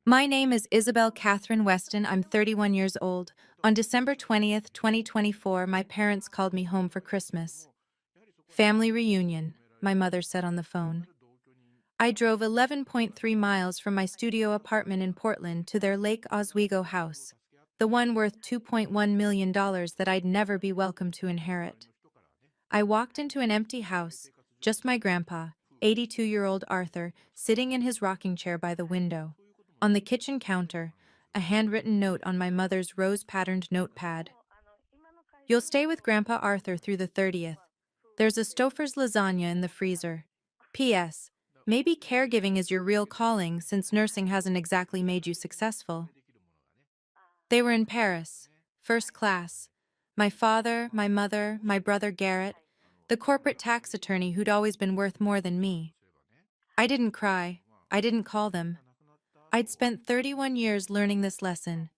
My name is Isabel Catherine Weston. I'm 31 years old. On December 20th, 2024, my parents called me home for Christmas. Family reunion, my mother said on the phone. I drove 11.3 miles from my studio apartment in Portland to their Lake Oswego house, the one worth $2.1 million that I'd never be welcome to inherit. I walked into an empty house, just my grandpa, 82-year-old Arthur, sitting in his rocking chair by the window. On the kitchen counter, a handwritten note on my mother's rose-patterned notepad. You'll stay with Grandpa Arthur through the 30th. There's a Stouffer's lasagna in the freezer. P.S. Maybe caregiving is your real calling since nursing hasn't exactly made you successful. They were in Paris, first class. My father, my mother, my brother Garrett, the corporate tax attorney who'd always been worth more than me. I didn't cry. I didn't call them. I'd spent 31 years learning this lesson.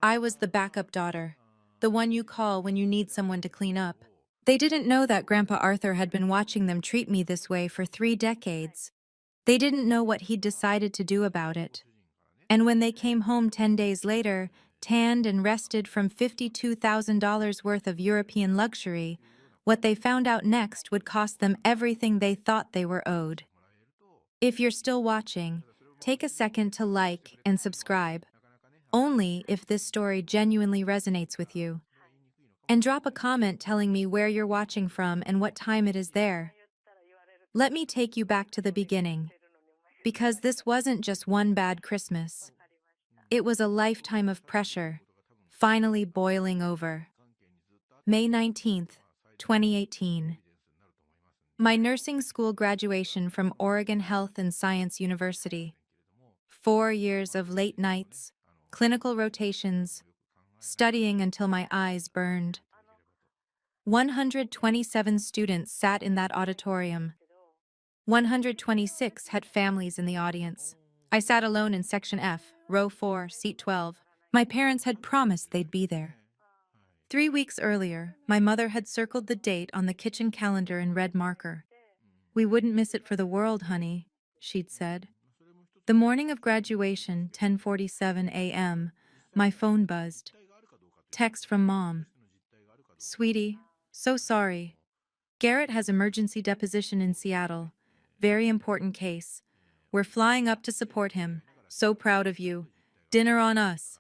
I was the backup daughter, the one you call when you need someone to clean up. They didn't know that Grandpa Arthur had been watching them treat me this way for 3 decades. They didn't know what he'd decided to do about it. And when they came home 10 days later, tanned and rested from $52,000 worth of European luxury, what they found out next would cost them everything they thought they were owed. If you're still watching, take a second to like and subscribe, only if this story genuinely resonates with you. And drop a comment telling me where you're watching from and what time it is there. Let me take you back to the beginning, because this wasn't just one bad Christmas. It was a lifetime of pressure, finally boiling over. May 19th, 2018. My nursing school graduation from Oregon Health and Science University. 4 years of late nights, clinical rotations, studying until my eyes burned. 127 students sat in that auditorium. 126 had families in the audience. I sat alone in Section F, Row 4, Seat 12. My parents had promised they'd be there. 3 weeks earlier, my mother had circled the date on the kitchen calendar in red marker. We wouldn't miss it for the world, honey, she'd said. The morning of graduation, 10:47 a.m., my phone buzzed. Text from Mom. Sweetie, so sorry. Garrett has emergency deposition in Seattle. Very important case. We're flying up to support him. So proud of you. Dinner on us.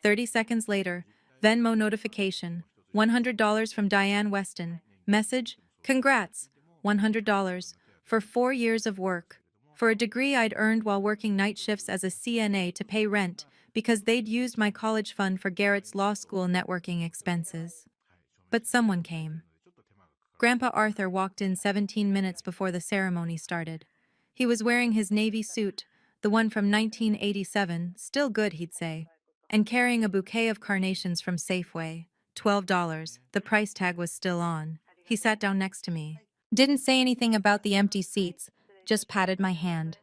30 seconds later, Venmo notification. $100 from Diane Weston. Message, congrats. $100 for 4 years of work. For a degree I'd earned while working night shifts as a CNA to pay rent because they'd used my college fund for Garrett's law school networking expenses. But someone came. Grandpa Arthur walked in 17 minutes before the ceremony started. He was wearing his navy suit, the one from 1987, still good, he'd say, and carrying a bouquet of carnations from Safeway. $12. The price tag was still on. He sat down next to me. Didn't say anything about the empty seats, just patted my hand.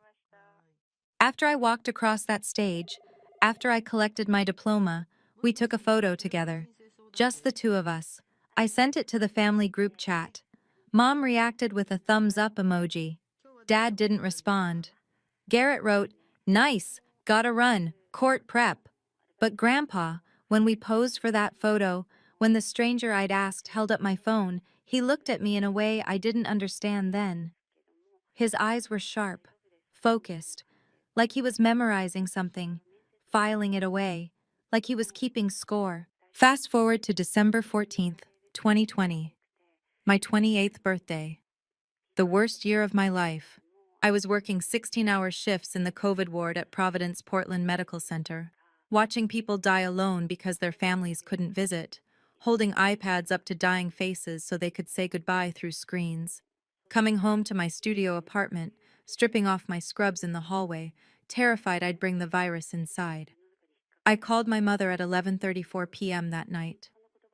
After I walked across that stage, after I collected my diploma, we took a photo together. Just the two of us. I sent it to the family group chat. Mom reacted with a thumbs up emoji. Dad didn't respond. Garrett wrote, "Nice, gotta run, court prep." But Grandpa, when we posed for that photo, when the stranger I'd asked held up my phone, he looked at me in a way I didn't understand then. His eyes were sharp, focused, like he was memorizing something, filing it away, like he was keeping score. Fast forward to December 14th, 2020, my 28th birthday. The worst year of my life. I was working 16-hour shifts in the COVID ward at Providence Portland Medical Center, watching people die alone because their families couldn't visit, holding iPads up to dying faces so they could say goodbye through screens. Coming home to my studio apartment, stripping off my scrubs in the hallway, terrified I'd bring the virus inside. I called my mother at 11:34 p.m. that night.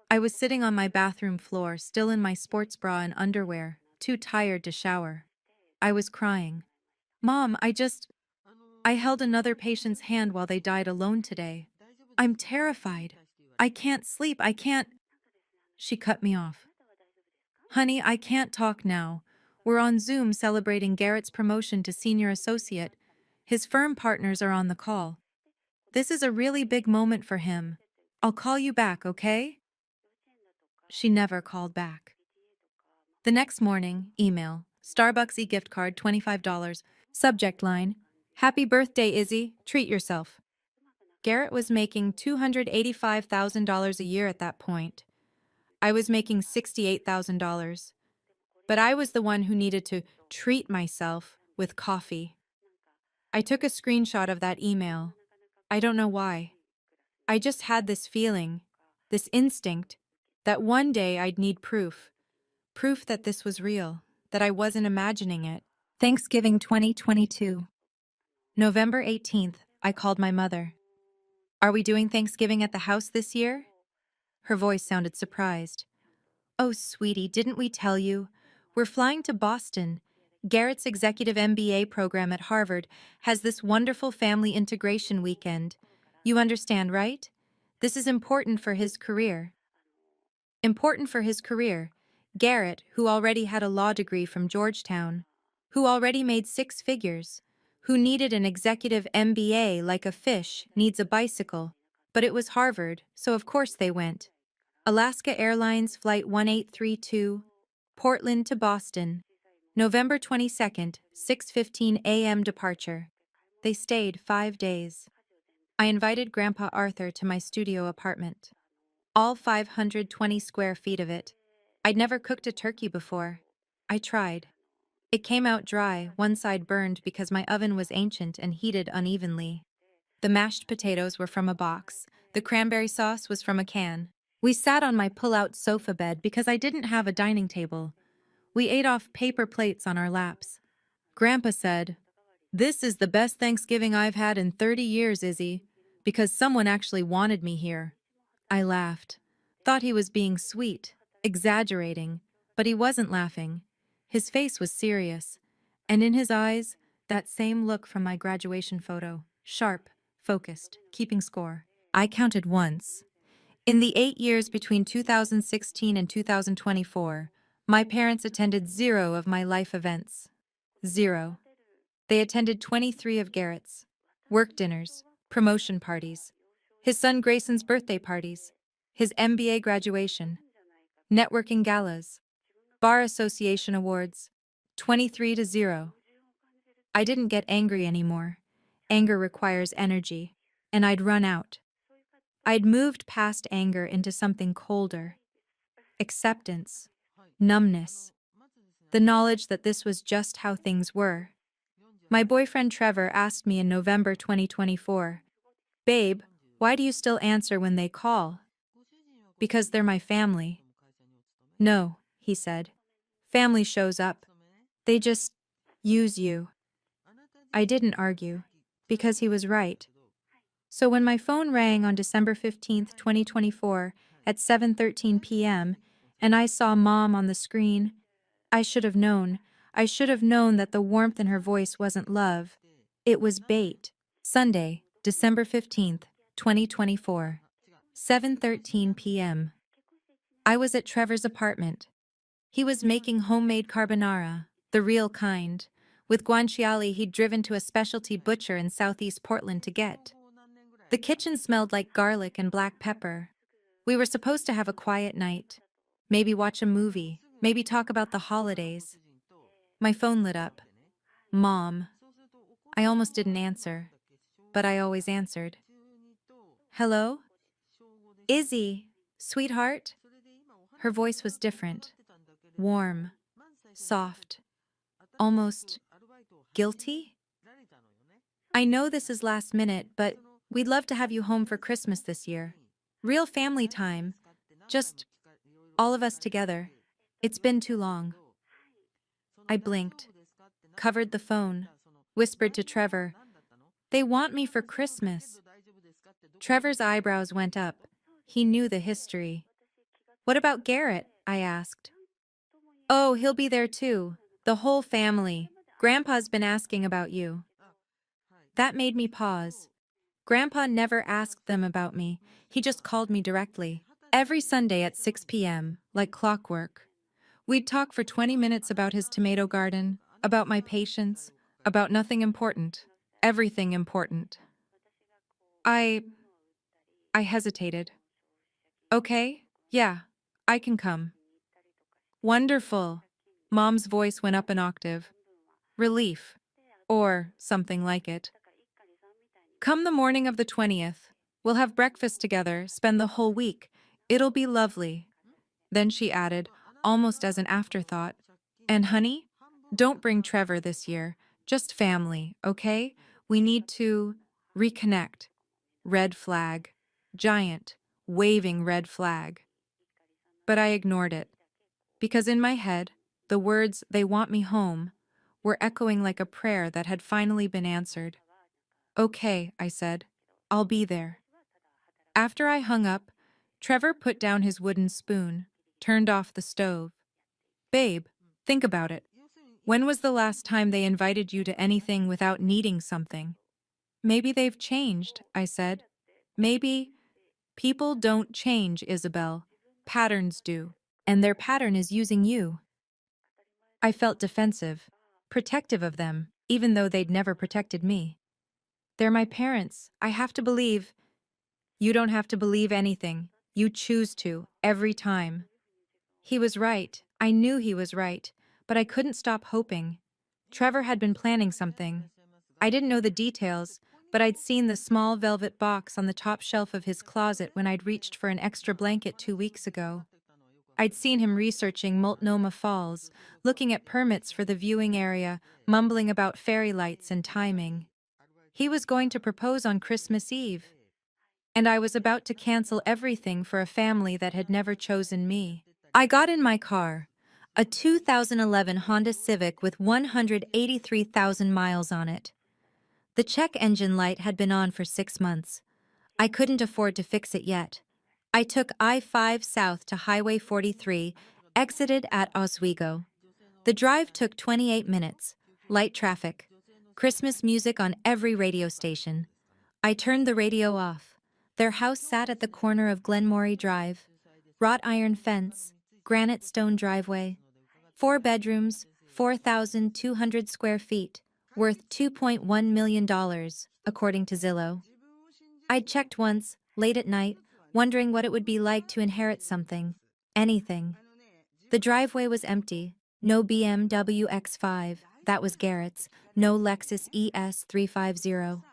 I was sitting on my bathroom floor, still in my sports bra and underwear, too tired to shower. I was crying. Mom, I held another patient's hand while they died alone today. I'm terrified. I can't sleep. I can't. She cut me off. Honey, I can't talk now. We're on Zoom celebrating Garrett's promotion to senior associate. His firm partners are on the call. This is a really big moment for him. I'll call you back, okay? She never called back. The next morning, email, Starbucks e-gift card, $25. Subject line, Happy birthday, Izzy. Treat yourself. Garrett was making $285,000 a year at that point. I was making $68,000. But I was the one who needed to treat myself with coffee. I took a screenshot of that email. I don't know why. I just had this feeling, this instinct, that one day I'd need proof. Proof that this was real, that I wasn't imagining it. Thanksgiving 2022. November 18th, I called my mother. Are we doing Thanksgiving at the house this year? Her voice sounded surprised. Oh, sweetie, didn't we tell you? We're flying to Boston. Garrett's executive MBA program at Harvard has this wonderful family integration weekend. You understand, right? This is important for his career. Important for his career. Garrett, who already had a law degree from Georgetown, who already made six figures, who needed an executive MBA like a fish needs a bicycle. But it was Harvard, so of course they went. Alaska Airlines Flight 1832, Portland to Boston, November 22nd, 6:15 a.m. departure. They stayed 5 days. I invited Grandpa Arthur to my studio apartment. All 520 square feet of it. I'd never cooked a turkey before. I tried. It came out dry, one side burned because my oven was ancient and heated unevenly. The mashed potatoes were from a box. The cranberry sauce was from a can. We sat on my pull-out sofa bed because I didn't have a dining table. We ate off paper plates on our laps. Grandpa said, "This is the best Thanksgiving I've had in 30 years, Izzy, because someone actually wanted me here." I laughed. Thought he was being sweet, exaggerating, but he wasn't laughing. His face was serious, and in his eyes, that same look from my graduation photo, sharp, focused, keeping score. I counted once. In the 8 years between 2016 and 2024, my parents attended 0 of my life events. 0. They attended 23 of Garrett's. Work dinners, promotion parties, his son Grayson's birthday parties, his MBA graduation, networking galas, bar association awards, 23 to 0. I didn't get angry anymore. Anger requires energy, and I'd run out. I'd moved past anger into something colder. Acceptance, numbness, the knowledge that this was just how things were. My boyfriend Trevor asked me in November 2024, "Babe, why do you still answer when they call?" "Because they're my family." "No," he said. "Family shows up. They just use you." I didn't argue, because he was right. So when my phone rang on December 15th, 2024, at 7:13 p.m., and I saw Mom on the screen, I should have known. I should have known that the warmth in her voice wasn't love. It was bait. Sunday, December 15th, 2024, 7:13 p.m. I was at Trevor's apartment. He was making homemade carbonara, the real kind, with guanciale he'd driven to a specialty butcher in southeast Portland to get. The kitchen smelled like garlic and black pepper. We were supposed to have a quiet night. Maybe watch a movie, maybe talk about the holidays. My phone lit up. Mom. I almost didn't answer, but I always answered. "Hello? Izzy, sweetheart?" Her voice was different. Warm, soft, almost guilty. "I know this is last minute, but we'd love to have you home for Christmas this year. Real family time. Just all of us together. It's been too long." I blinked, covered the phone, whispered to Trevor, "They want me for Christmas." Trevor's eyebrows went up. He knew the history. "What about Garrett?" I asked. "Oh, he'll be there too. The whole family. Grandpa's been asking about you." That made me pause. Grandpa never asked them about me. He just called me directly. Every Sunday at 6 p.m., like clockwork. We'd talk for 20 minutes about his tomato garden, about my patients, about nothing important, everything important. I I hesitated. Okay, yeah, I can come. Wonderful. Mom's voice went up an octave. Relief. Or something like it. Come the morning of the 20th. We'll have breakfast together, spend the whole week. It'll be lovely. Then she added, almost as an afterthought, and honey, don't bring Trevor this year. Just family, okay? We need to reconnect. Red flag. Giant, waving red flag. But I ignored it, because in my head, the words, they want me home, were echoing like a prayer that had finally been answered. Okay, I said. I'll be there. After I hung up, Trevor put down his wooden spoon, turned off the stove. Babe, think about it. When was the last time they invited you to anything without needing something? Maybe they've changed, I said. Maybe people don't change, Isabel. Patterns do. And their pattern is using you. I felt defensive, protective of them, even though they'd never protected me. They're my parents. I have to believe. You don't have to believe anything. You choose to, every time. He was right. I knew he was right, but I couldn't stop hoping. Trevor had been planning something. I didn't know the details, but I'd seen the small velvet box on the top shelf of his closet when I'd reached for an extra blanket 2 weeks ago. I'd seen him researching Multnomah Falls, looking at permits for the viewing area, mumbling about fairy lights and timing. He was going to propose on Christmas Eve, and I was about to cancel everything for a family that had never chosen me. I got in my car, a 2011 Honda Civic with 183,000 miles on it. The check engine light had been on for 6 months. I couldn't afford to fix it yet. I took I-5 south to Highway 43, exited at Oswego. The drive took 28 minutes, light traffic, Christmas music on every radio station. I turned the radio off. Their house sat at the corner of Glenmorey Drive. Wrought iron fence, granite stone driveway. 4 bedrooms, 4,200 square feet, worth $2.1 million, according to Zillow. I'd checked once, late at night, wondering what it would be like to inherit something, anything. The driveway was empty. No BMW X5, that was Garrett's. No Lexus ES350.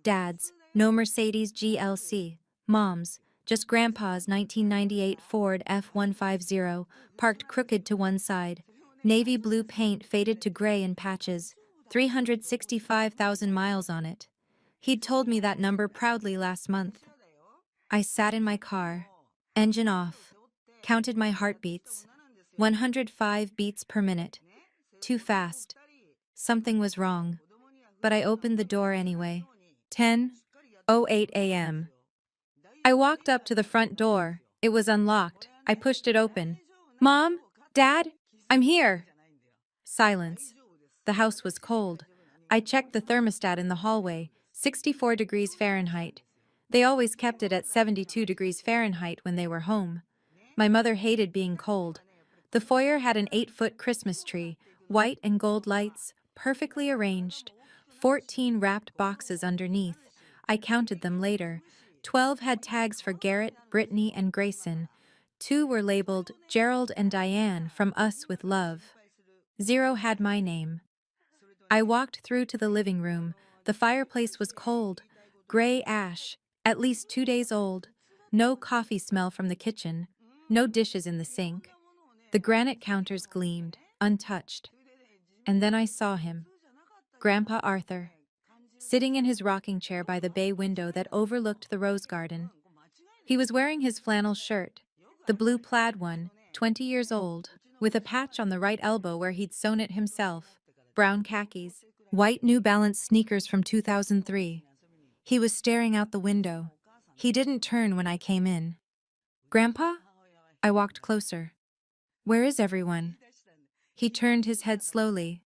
Dad's. No Mercedes GLC. Mom's. Just Grandpa's 1998 Ford F-150, parked crooked to one side. Navy blue paint faded to gray in patches. 365,000 miles on it. He'd told me that number proudly last month. I sat in my car, engine off, counted my heartbeats. 105 beats per minute. Too fast. Something was wrong. But I opened the door anyway. 10:08 a.m. I walked up to the front door. It was unlocked. I pushed it open. Mom? Dad? I'm here. Silence. The house was cold. I checked the thermostat in the hallway. 64 degrees Fahrenheit. They always kept it at 72 degrees Fahrenheit when they were home. My mother hated being cold. The foyer had an 8-foot Christmas tree, white and gold lights, perfectly arranged. 14 wrapped boxes underneath. I counted them later. 12 had tags for Garrett, Brittany, and Grayson. 2 were labeled Gerald and Diane from Us with Love. 0 had my name. I walked through to the living room. The fireplace was cold, gray ash, at least 2 days old. No coffee smell from the kitchen. No dishes in the sink. The granite counters gleamed, untouched. And then I saw him, Grandpa Arthur, sitting in his rocking chair by the bay window that overlooked the rose garden. He was wearing his flannel shirt, the blue plaid one, 20 years old, with a patch on the right elbow where he'd sewn it himself, brown khakis, white New Balance sneakers from 2003. He was staring out the window. He didn't turn when I came in. Grandpa? I walked closer. Where is everyone? He turned his head slowly.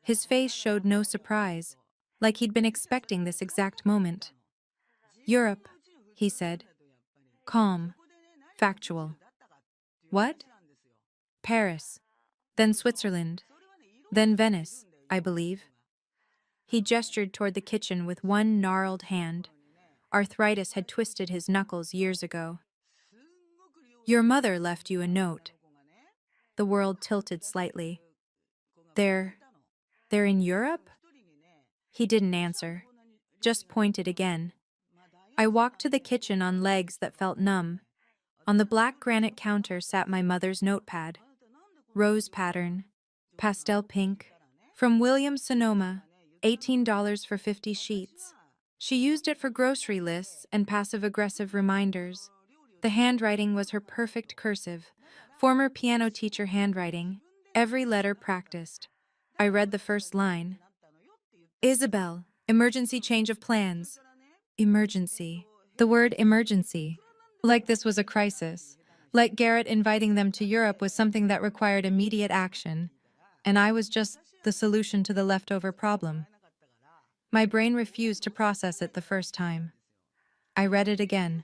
His face showed no surprise, like he'd been expecting this exact moment. Europe, he said. Calm. Factual. What? Paris. Then Switzerland. Then Venice, I believe. He gestured toward the kitchen with one gnarled hand. Arthritis had twisted his knuckles years ago. Your mother left you a note. The world tilted slightly. They're in Europe? He didn't answer, just pointed again. I walked to the kitchen on legs that felt numb. On the black granite counter sat my mother's notepad. Rose pattern, pastel pink, from Williams Sonoma, $18 for 50 sheets. She used it for grocery lists and passive-aggressive reminders. The handwriting was her perfect cursive, former piano teacher handwriting, every letter practiced. I read the first line. Isabel, emergency change of plans. Emergency. The word emergency. Like this was a crisis. Like Garrett inviting them to Europe was something that required immediate action. And I was just the solution to the leftover problem. My brain refused to process it the first time. I read it again.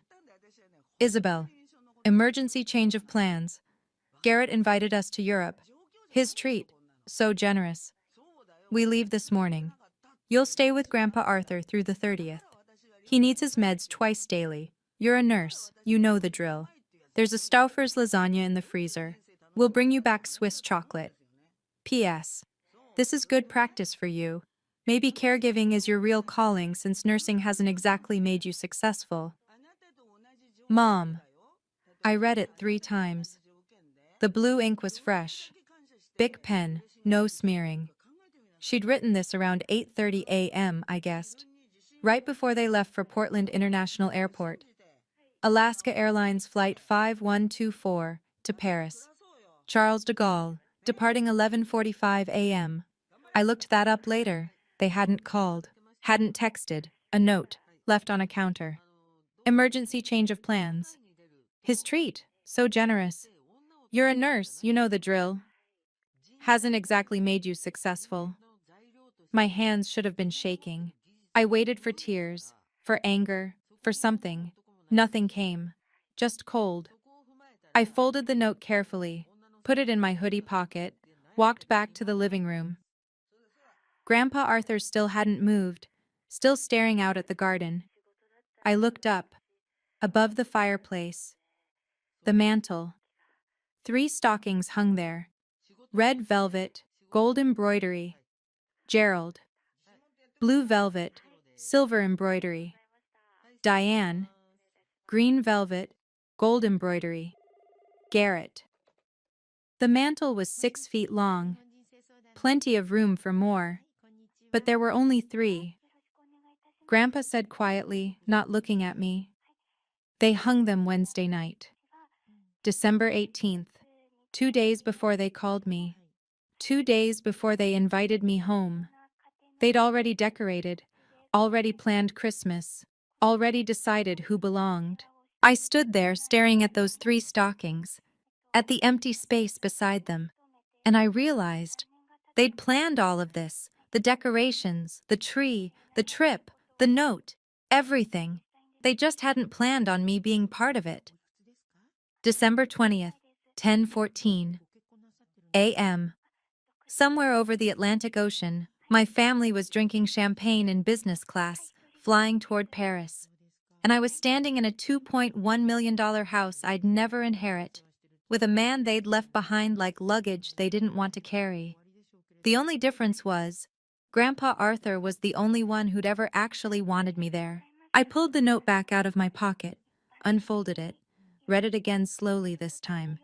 Isabel, emergency change of plans. Garrett invited us to Europe. His treat. So generous. We leave this morning. You'll stay with Grandpa Arthur through the 30th. He needs his meds twice daily. You're a nurse. You know the drill. There's a Stauffer's lasagna in the freezer. We'll bring you back Swiss chocolate. P.S. This is good practice for you. Maybe caregiving is your real calling since nursing hasn't exactly made you successful. Mom. I read it 3 times. The blue ink was fresh. Bic pen, no smearing. She'd written this around 8:30 a.m., I guessed, right before they left for Portland International Airport. Alaska Airlines Flight 5124 to Paris. Charles de Gaulle, departing 11:45 a.m. I looked that up later. They hadn't called, hadn't texted, a note, left on a counter. Emergency change of plans. His treat, so generous. You're a nurse, you know the drill. Hasn't exactly made you successful. My hands should have been shaking. I waited for tears, for anger, for something. Nothing came. Just cold. I folded the note carefully, put it in my hoodie pocket, walked back to the living room. Grandpa Arthur still hadn't moved, still staring out at the garden. I looked up. Above the fireplace. The mantel. 3 stockings hung there. Red velvet, gold embroidery. Gerald. Blue velvet, silver embroidery. Diane. Green velvet, gold embroidery. Garrett. The mantel was 6 feet long. Plenty of room for more. But there were only 3. Grandpa said quietly, not looking at me. They hung them Wednesday night. December 18th, 2 days before they called me. 2 days before they invited me home. They'd already decorated, already planned Christmas, already decided who belonged. I stood there staring at those 3 stockings, at the empty space beside them, and I realized they'd planned all of this, the decorations, the tree, the trip, the note, everything. They just hadn't planned on me being part of it. December 20th, 10:14 a.m. Somewhere over the Atlantic Ocean, my family was drinking champagne in business class, flying toward Paris. And I was standing in a $2.1 million house I'd never inherit, with a man they'd left behind like luggage they didn't want to carry. The only difference was, Grandpa Arthur was the only one who'd ever actually wanted me there. I pulled the note back out of my pocket, unfolded it, read it again slowly this time.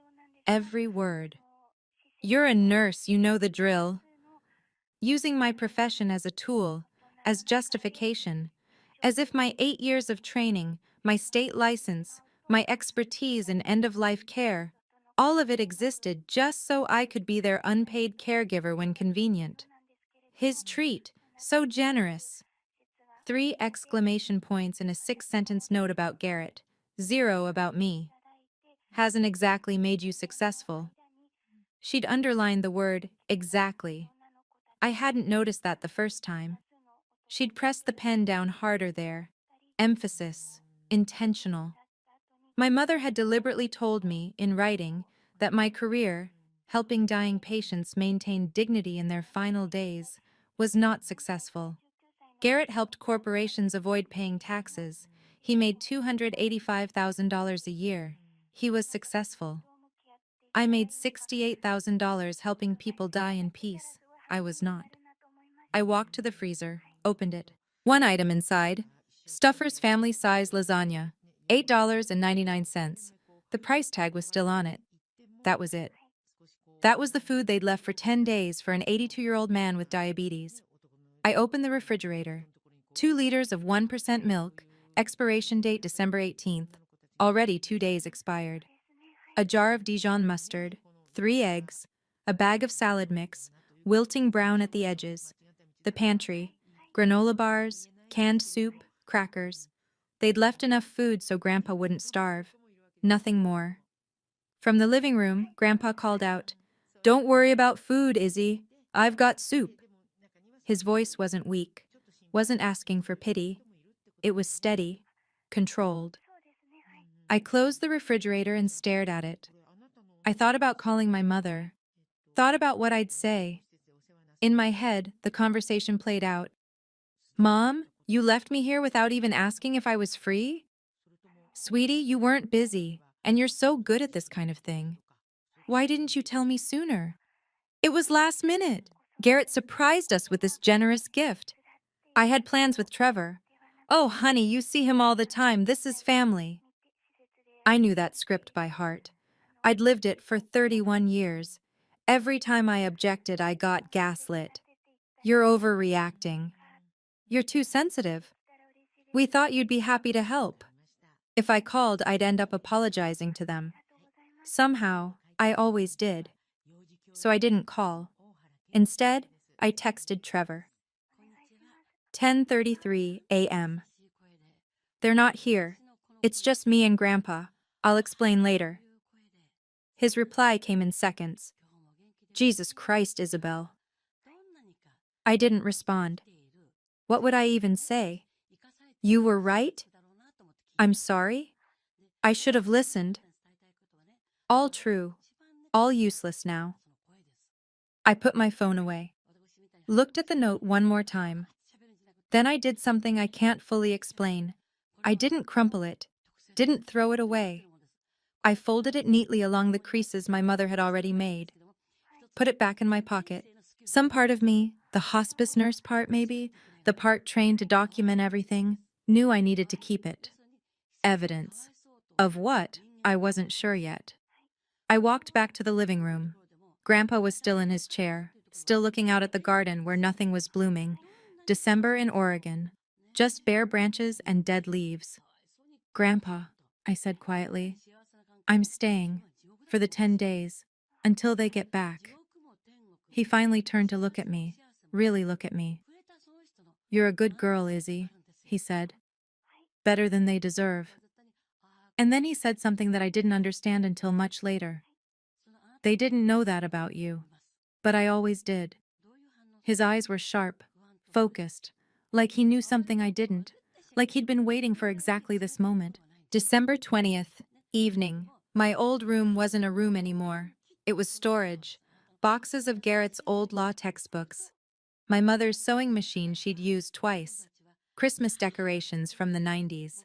Every word. You're a nurse, you know the drill. Using my profession as a tool, as justification, as if my 8 years of training, my state license, my expertise in end-of-life care, all of it existed just so I could be their unpaid caregiver when convenient. His treat, so generous. 3 exclamation points in a 6-sentence note about Garrett, 0 about me. Hasn't exactly made you successful. She'd underlined the word, exactly. I hadn't noticed that the first time. She'd pressed the pen down harder there. Emphasis, intentional. My mother had deliberately told me, in writing, that my career, helping dying patients maintain dignity in their final days, was not successful. Garrett helped corporations avoid paying taxes. He made $285,000 a year. He was successful. I made $68,000 helping people die in peace. I was not. I walked to the freezer, opened it. One item inside: Stuffer's family size lasagna, $8.99. The price tag was still on it. That was it. That was the food they'd left for 10 days for an 82-year-old man with diabetes. I opened the refrigerator. 2 liters of 1% milk, expiration date December 18th. Already 2 days expired. A jar of Dijon mustard, 3 eggs, a bag of salad mix, wilting brown at the edges. The pantry, granola bars, canned soup, crackers. They'd left enough food so Grandpa wouldn't starve. Nothing more. From the living room, Grandpa called out, "Don't worry about food, Izzy. I've got soup." His voice wasn't weak, wasn't asking for pity. It was steady, controlled. I closed the refrigerator and stared at it. I thought about calling my mother, thought about what I'd say. In my head, the conversation played out. "Mom, you left me here without even asking if I was free? Sweetie, you weren't busy, and you're so good at this kind of thing. Why didn't you tell me sooner? It was last minute. Garrett surprised us with this generous gift. I had plans with Trevor. Oh, honey, you see him all the time. This is family." I knew that script by heart. I'd lived it for 31 years. Every time I objected, I got gaslit. "You're overreacting. You're too sensitive. We thought you'd be happy to help." If I called, I'd end up apologizing to them. Somehow, I always did. So I didn't call. Instead, I texted Trevor. 10:33 a.m. "They're not here. It's just me and Grandpa. I'll explain later." His reply came in seconds. "Jesus Christ, Isabel." I didn't respond. What would I even say? "You were right? I'm sorry? I should have listened." All true, all useless now. I put my phone away, looked at the note one more time. Then I did something I can't fully explain. I didn't crumple it, didn't throw it away. I folded it neatly along the creases my mother had already made, put it back in my pocket. Some part of me, the hospice nurse part maybe, the part trained to document everything, knew I needed to keep it. Evidence. Of what? I wasn't sure yet. I walked back to the living room. Grandpa was still in his chair, still looking out at the garden where nothing was blooming. December in Oregon. Just bare branches and dead leaves. "Grandpa," I said quietly, "I'm staying for the 10 days, until they get back." He finally turned to look at me, really look at me. "You're a good girl, Izzy," he said. "Better than they deserve." And then he said something that I didn't understand until much later. "They didn't know that about you, but I always did." His eyes were sharp, focused, like he knew something I didn't, like he'd been waiting for exactly this moment. December 20th, evening. My old room wasn't a room anymore. It was storage. Boxes of Garrett's old law textbooks. My mother's sewing machine she'd used twice. Christmas decorations from the 90s.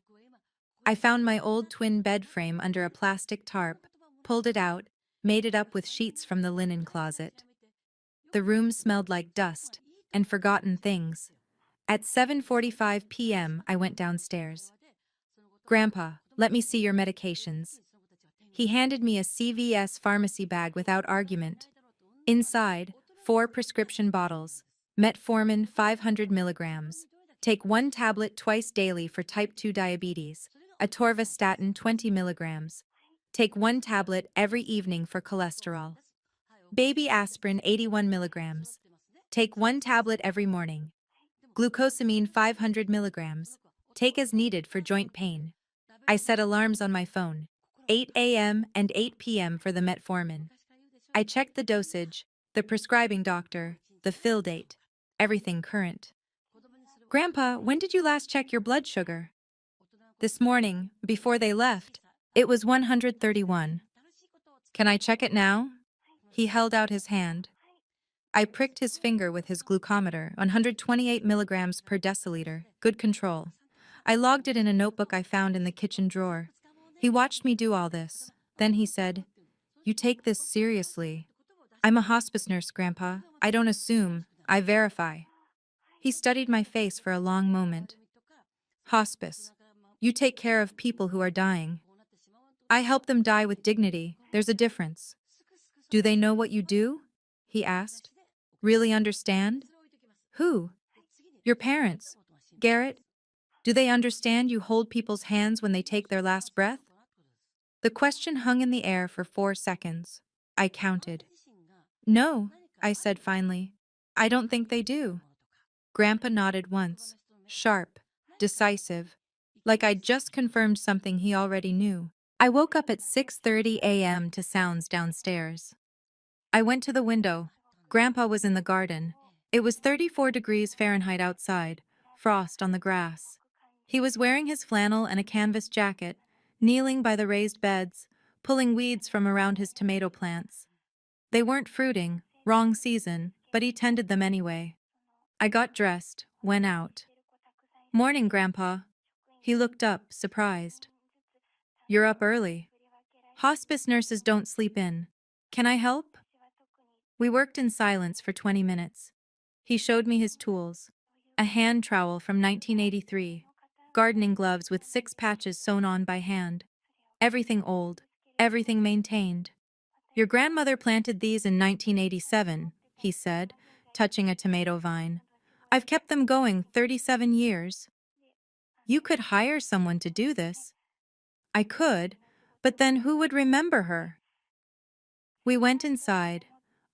I found my old twin bed frame under a plastic tarp, pulled it out, made it up with sheets from the linen closet. The room smelled like dust and forgotten things. At 7:45 p.m., I went downstairs. "Grandpa, let me see your medications." He handed me a CVS pharmacy bag without argument. Inside, 4 prescription bottles. Metformin 500 milligrams. Take 1 tablet twice daily for type 2 diabetes. Atorvastatin 20 milligrams. Take 1 tablet every evening for cholesterol. Baby aspirin 81 milligrams. Take 1 tablet every morning. Glucosamine 500 milligrams. Take as needed for joint pain. I set alarms on my phone. 8 a.m. and 8 p.m. for the metformin. I checked the dosage, the prescribing doctor, the fill date, everything current. "Grandpa, when did you last check your blood sugar?" "This morning, before they left. It was 131. "Can I check it now?" He held out his hand. I pricked his finger with his glucometer, 128 milligrams per deciliter, good control. I logged it in a notebook I found in the kitchen drawer. He watched me do all this. Then he said, "You take this seriously." "I'm a hospice nurse, Grandpa. I don't assume. I verify." He studied my face for a long moment. "Hospice. You take care of people who are dying. I help them die with dignity. There's a difference." "Do they know what you do?" he asked. "Really understand?" "Who?" "Your parents. Garrett, do they understand you hold people's hands when they take their last breath?" The question hung in the air for 4 seconds. I counted. "No," I said finally. "I don't think they do." Grandpa nodded once, sharp, decisive, like I'd just confirmed something he already knew. I woke up at 6:30 a.m. to sounds downstairs. I went to the window. Grandpa was in the garden. It was 34 degrees Fahrenheit outside, frost on the grass. He was wearing his flannel and a canvas jacket, kneeling by the raised beds, pulling weeds from around his tomato plants. They weren't fruiting, wrong season, but he tended them anyway. I got dressed, went out. "Morning, Grandpa." He looked up, surprised. "You're up early." "Hospice nurses don't sleep in. Can I help?" We worked in silence for 20 minutes. He showed me his tools. A hand trowel from 1983. Gardening gloves with 6 patches sewn on by hand. Everything old. Everything maintained. "Your grandmother planted these in 1987, he said, touching a tomato vine. "I've kept them going 37 years. "You could hire someone to do this." "I could, but then who would remember her?" We went inside.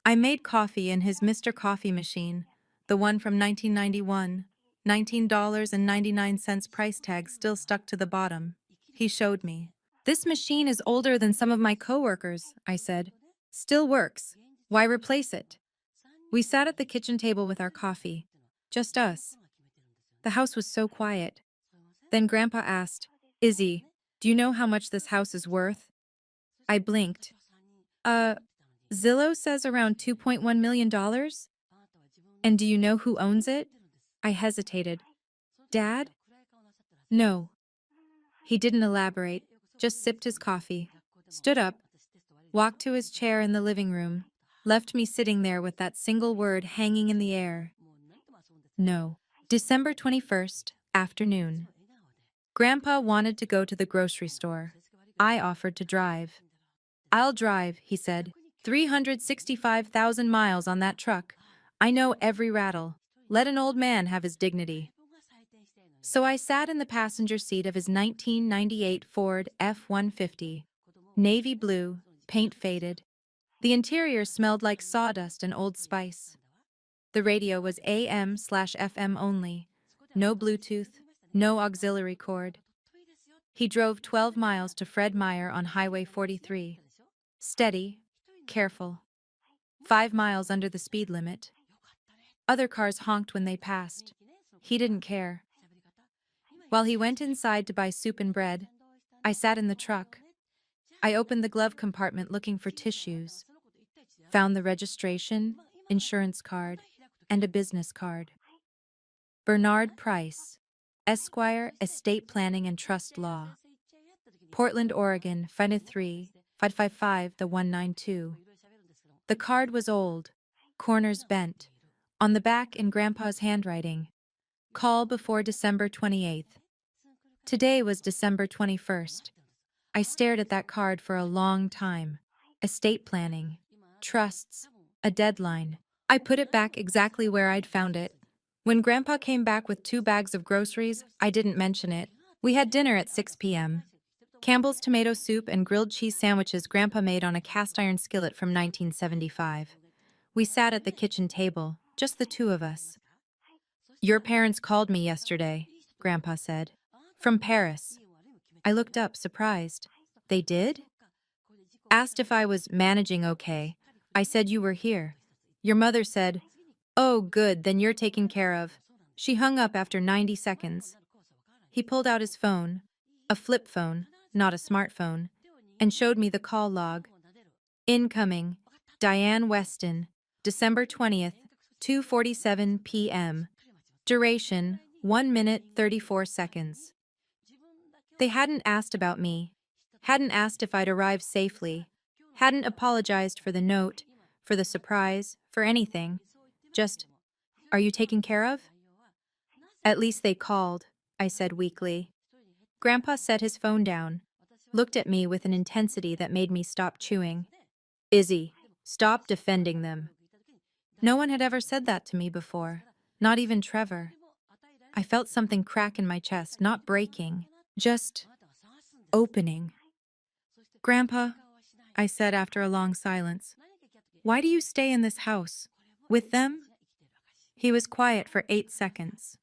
I made coffee in his Mr. Coffee machine, the one from 1991, $19.99 price tag still stuck to the bottom. He showed me. "This machine is older than some of my coworkers," I said. "Still works. Why replace it?" We sat at the kitchen table with our coffee. Just us. The house was so quiet. Then Grandpa asked, "Izzy, do you know how much this house is worth?" I blinked. Uh, Zillow says around $2.1 million? "And do you know who owns it?" I hesitated. "Dad?" "No." He didn't elaborate, just sipped his coffee, stood up, walked to his chair in the living room, left me sitting there with that single word hanging in the air. No. December 21st, afternoon. Grandpa wanted to go to the grocery store. I offered to drive. "I'll drive," he said. 365,000 miles on that truck. I know every rattle. Let an old man have his dignity." So I sat in the passenger seat of his 1998 Ford F-150. Navy blue, paint faded. The interior smelled like sawdust and Old Spice. The radio was AM/FM only. No Bluetooth, no auxiliary cord. He drove 12 miles to Fred Meyer on Highway 43. Steady, careful. 5 miles under the speed limit. Other cars honked when they passed. He didn't care. While he went inside to buy soup and bread, I sat in the truck. I opened the glove compartment looking for tissues. Found the registration, insurance card, and a business card. Bernard Price, Esquire, Estate Planning and Trust Law. Portland, Oregon, 535-192. The card was old, corners bent. On the back in Grandpa's handwriting, "Call before December 28th. Today was December 21st. I stared at that card for a long time. Estate planning, trusts, a deadline. I put it back exactly where I'd found it. When Grandpa came back with 2 bags of groceries, I didn't mention it. We had dinner at 6 p.m. Campbell's tomato soup and grilled cheese sandwiches Grandpa made on a cast iron skillet from 1975. We sat at the kitchen table, just the 2 of us. "Your parents called me yesterday," Grandpa said. "From Paris." I looked up, surprised. "They did?" "Asked if I was managing okay. I said you were here. Your mother said, 'Oh, good, then you're taken care of.' She hung up after 90 seconds. He pulled out his phone, a flip phone, not a smartphone, and showed me the call log. "Incoming, Diane Weston, December 20th, 2:47 p.m. Duration, 1 minute 34 seconds. They hadn't asked about me, hadn't asked if I'd arrived safely, hadn't apologized for the note, for the surprise, for anything. Just, are you taken care of? At least they called, I said weakly. Grandpa set his phone down, looked at me with an intensity that made me stop chewing. Izzy, stop defending them. No one had ever said that to me before, not even Trevor. I felt something crack in my chest, not breaking, just opening. Grandpa, I said after a long silence, why do you stay in this house? With them? He was quiet for 8 seconds.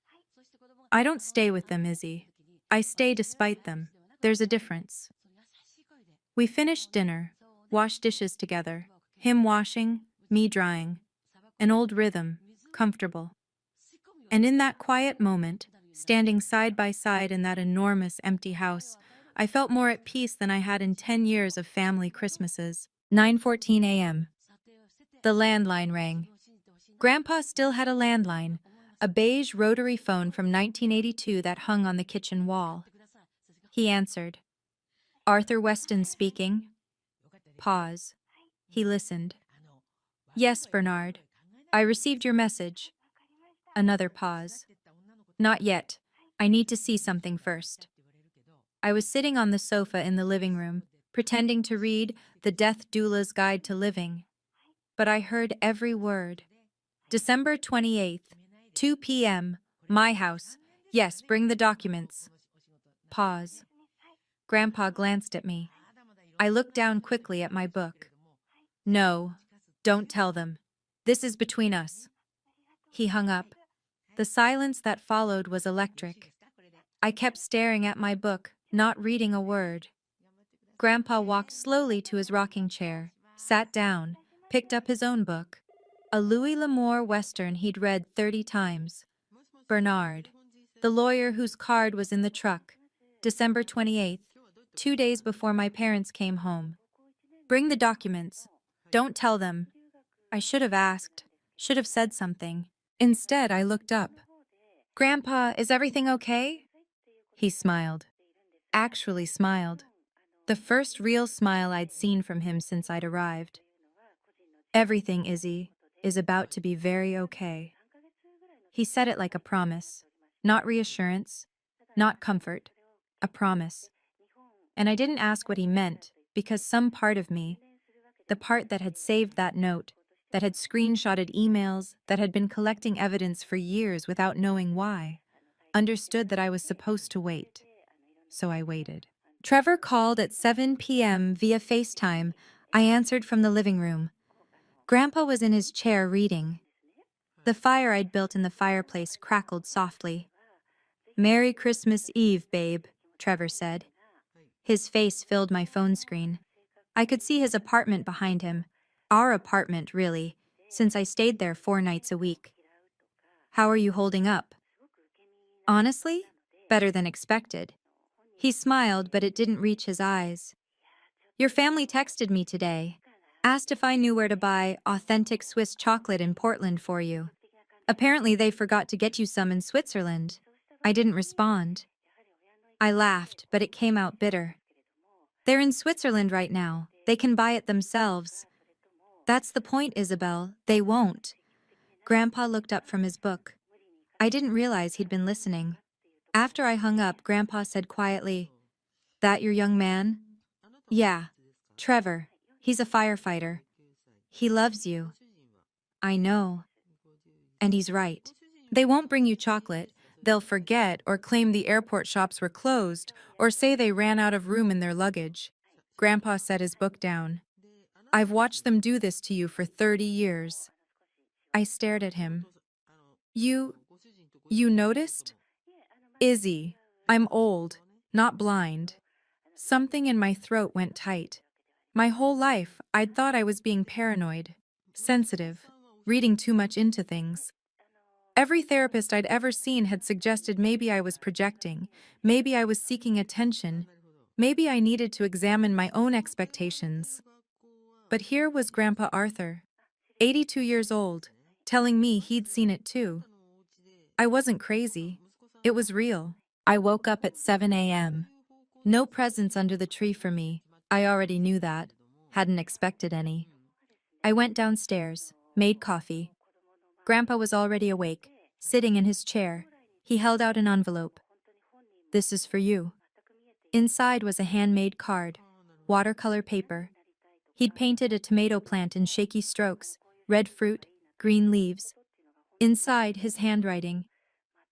I don't stay with them, Izzy. I stay despite them. There's a difference. We finished dinner, washed dishes together, him washing, me drying. An old rhythm, comfortable. And in that quiet moment, standing side by side in that enormous empty house, I felt more at peace than I had in 10 years of family Christmases. 9:14 a.m. The landline rang. Grandpa still had a landline, a beige rotary phone from 1982 that hung on the kitchen wall. He answered. Arthur Weston speaking. Pause. He listened. Yes, Bernard. I received your message. Another pause. Not yet. I need to see something first. I was sitting on the sofa in the living room, pretending to read The Death Doula's Guide to Living. But I heard every word. December 28th, 2 p.m., my house. Yes, bring the documents. Pause. Grandpa glanced at me. I looked down quickly at my book. No, don't tell them. This is between us. He hung up. The silence that followed was electric. I kept staring at my book, not reading a word. Grandpa walked slowly to his rocking chair, sat down, picked up his own book. A Louis L'Amour Western he'd read 30 times. Bernard, the lawyer whose card was in the truck. December 28th, 2 days before my parents came home. Bring the documents. Don't tell them. I should have asked, should have said something. Instead, I looked up. Grandpa, is everything okay? He smiled. Actually smiled. The first real smile I'd seen from him since I'd arrived. Everything, Izzy, is about to be very okay. He said it like a promise. Not reassurance, not comfort. A promise. And I didn't ask what he meant, because some part of me, the part that had saved that note, that had screenshotted emails, that had been collecting evidence for years without knowing why, understood that I was supposed to wait. So I waited. Trevor called at 7 p.m. via FaceTime. I answered from the living room. Grandpa was in his chair reading. The fire I'd built in the fireplace crackled softly. Merry Christmas Eve, babe, Trevor said. His face filled my phone screen. I could see his apartment behind him. Our apartment, really, since I stayed there 4 nights a week. How are you holding up? Honestly, better than expected. He smiled, but it didn't reach his eyes. Your family texted me today. Asked if I knew where to buy authentic Swiss chocolate in Portland for you. Apparently they forgot to get you some in Switzerland. I didn't respond. I laughed, but it came out bitter. They're in Switzerland right now. They can buy it themselves. That's the point, Isabel. They won't. Grandpa looked up from his book. I didn't realize he'd been listening. After I hung up, Grandpa said quietly, That your young man? Yeah, Trevor. He's a firefighter. He loves you. I know. And he's right. They won't bring you chocolate. They'll forget or claim the airport shops were closed or say they ran out of room in their luggage. Grandpa set his book down. I've watched them do this to you for 30 years. I stared at him. You noticed? Izzy, I'm old, not blind. Something in my throat went tight. My whole life, I'd thought I was being paranoid, sensitive, reading too much into things. Every therapist I'd ever seen had suggested maybe I was projecting, maybe I was seeking attention, maybe I needed to examine my own expectations. But here was Grandpa Arthur, 82 years old, telling me he'd seen it too. I wasn't crazy. It was real. I woke up at 7 a.m. No presents under the tree for me. I already knew that. Hadn't expected any. I went downstairs, made coffee. Grandpa was already awake, sitting in his chair. He held out an envelope. This is for you. Inside was a handmade card, watercolor paper. He'd painted a tomato plant in shaky strokes, red fruit, green leaves. Inside, his handwriting.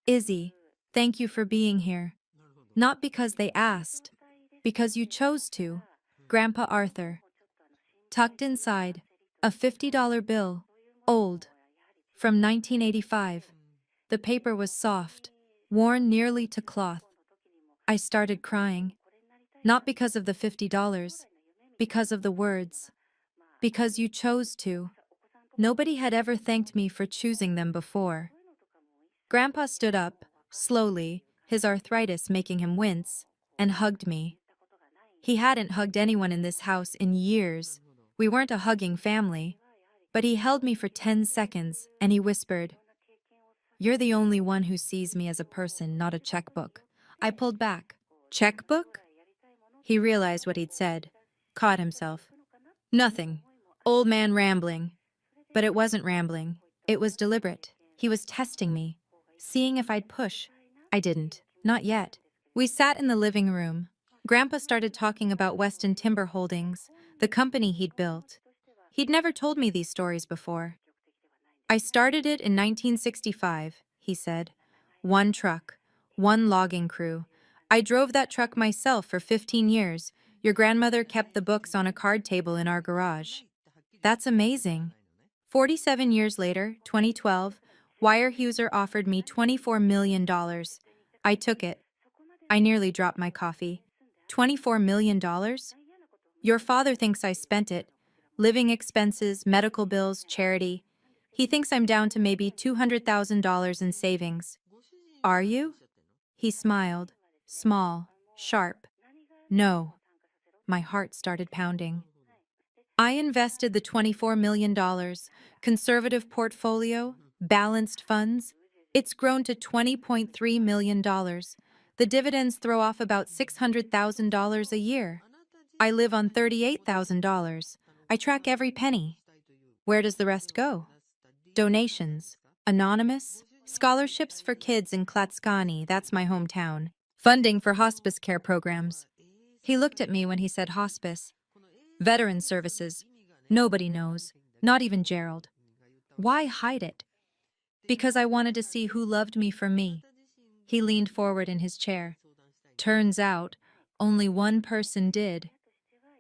Izzy, thank you for being here. Not because they asked, because you chose to. Grandpa Arthur. Tucked inside, a $50 bill, old, from 1985. The paper was soft, worn nearly to cloth. I started crying. Not because of the $50, because of the words. Because you chose to. Nobody had ever thanked me for choosing them before. Grandpa stood up, slowly, his arthritis making him wince, and hugged me. He hadn't hugged anyone in this house in years. We weren't a hugging family. But he held me for 10 seconds, and he whispered, "You're the only one who sees me as a person, not a checkbook." I pulled back. Checkbook? He realized what he'd said, caught himself. Nothing. Old man rambling. But it wasn't rambling. It was deliberate. He was testing me, seeing if I'd push. I didn't. Not yet. We sat in the living room. Grandpa started talking about Weston Timber Holdings, the company he'd built. He'd never told me these stories before. I started it in 1965, he said. One truck, one logging crew. I drove that truck myself for 15 years. Your grandmother kept the books on a card table in our garage. That's amazing. 47 years later, 2012, Weyerhaeuser offered me $24 million. I took it. I nearly dropped my coffee. $24 million? Your father thinks I spent it. Living expenses, medical bills, charity. He thinks I'm down to maybe $200,000 in savings. Are you? He smiled, small, sharp. No. My heart started pounding. I invested the $24 million, conservative portfolio, balanced funds. It's grown to $20.3 million. The dividends throw off about $600,000 a year. I live on $38,000. I track every penny. Where does the rest go? Donations. Anonymous. Scholarships for kids in Klatskani, that's my hometown. Funding for hospice care programs. He looked at me when he said hospice. Veteran services. Nobody knows. Not even Gerald. Why hide it? Because I wanted to see who loved me for me. He leaned forward in his chair. Turns out, only one person did.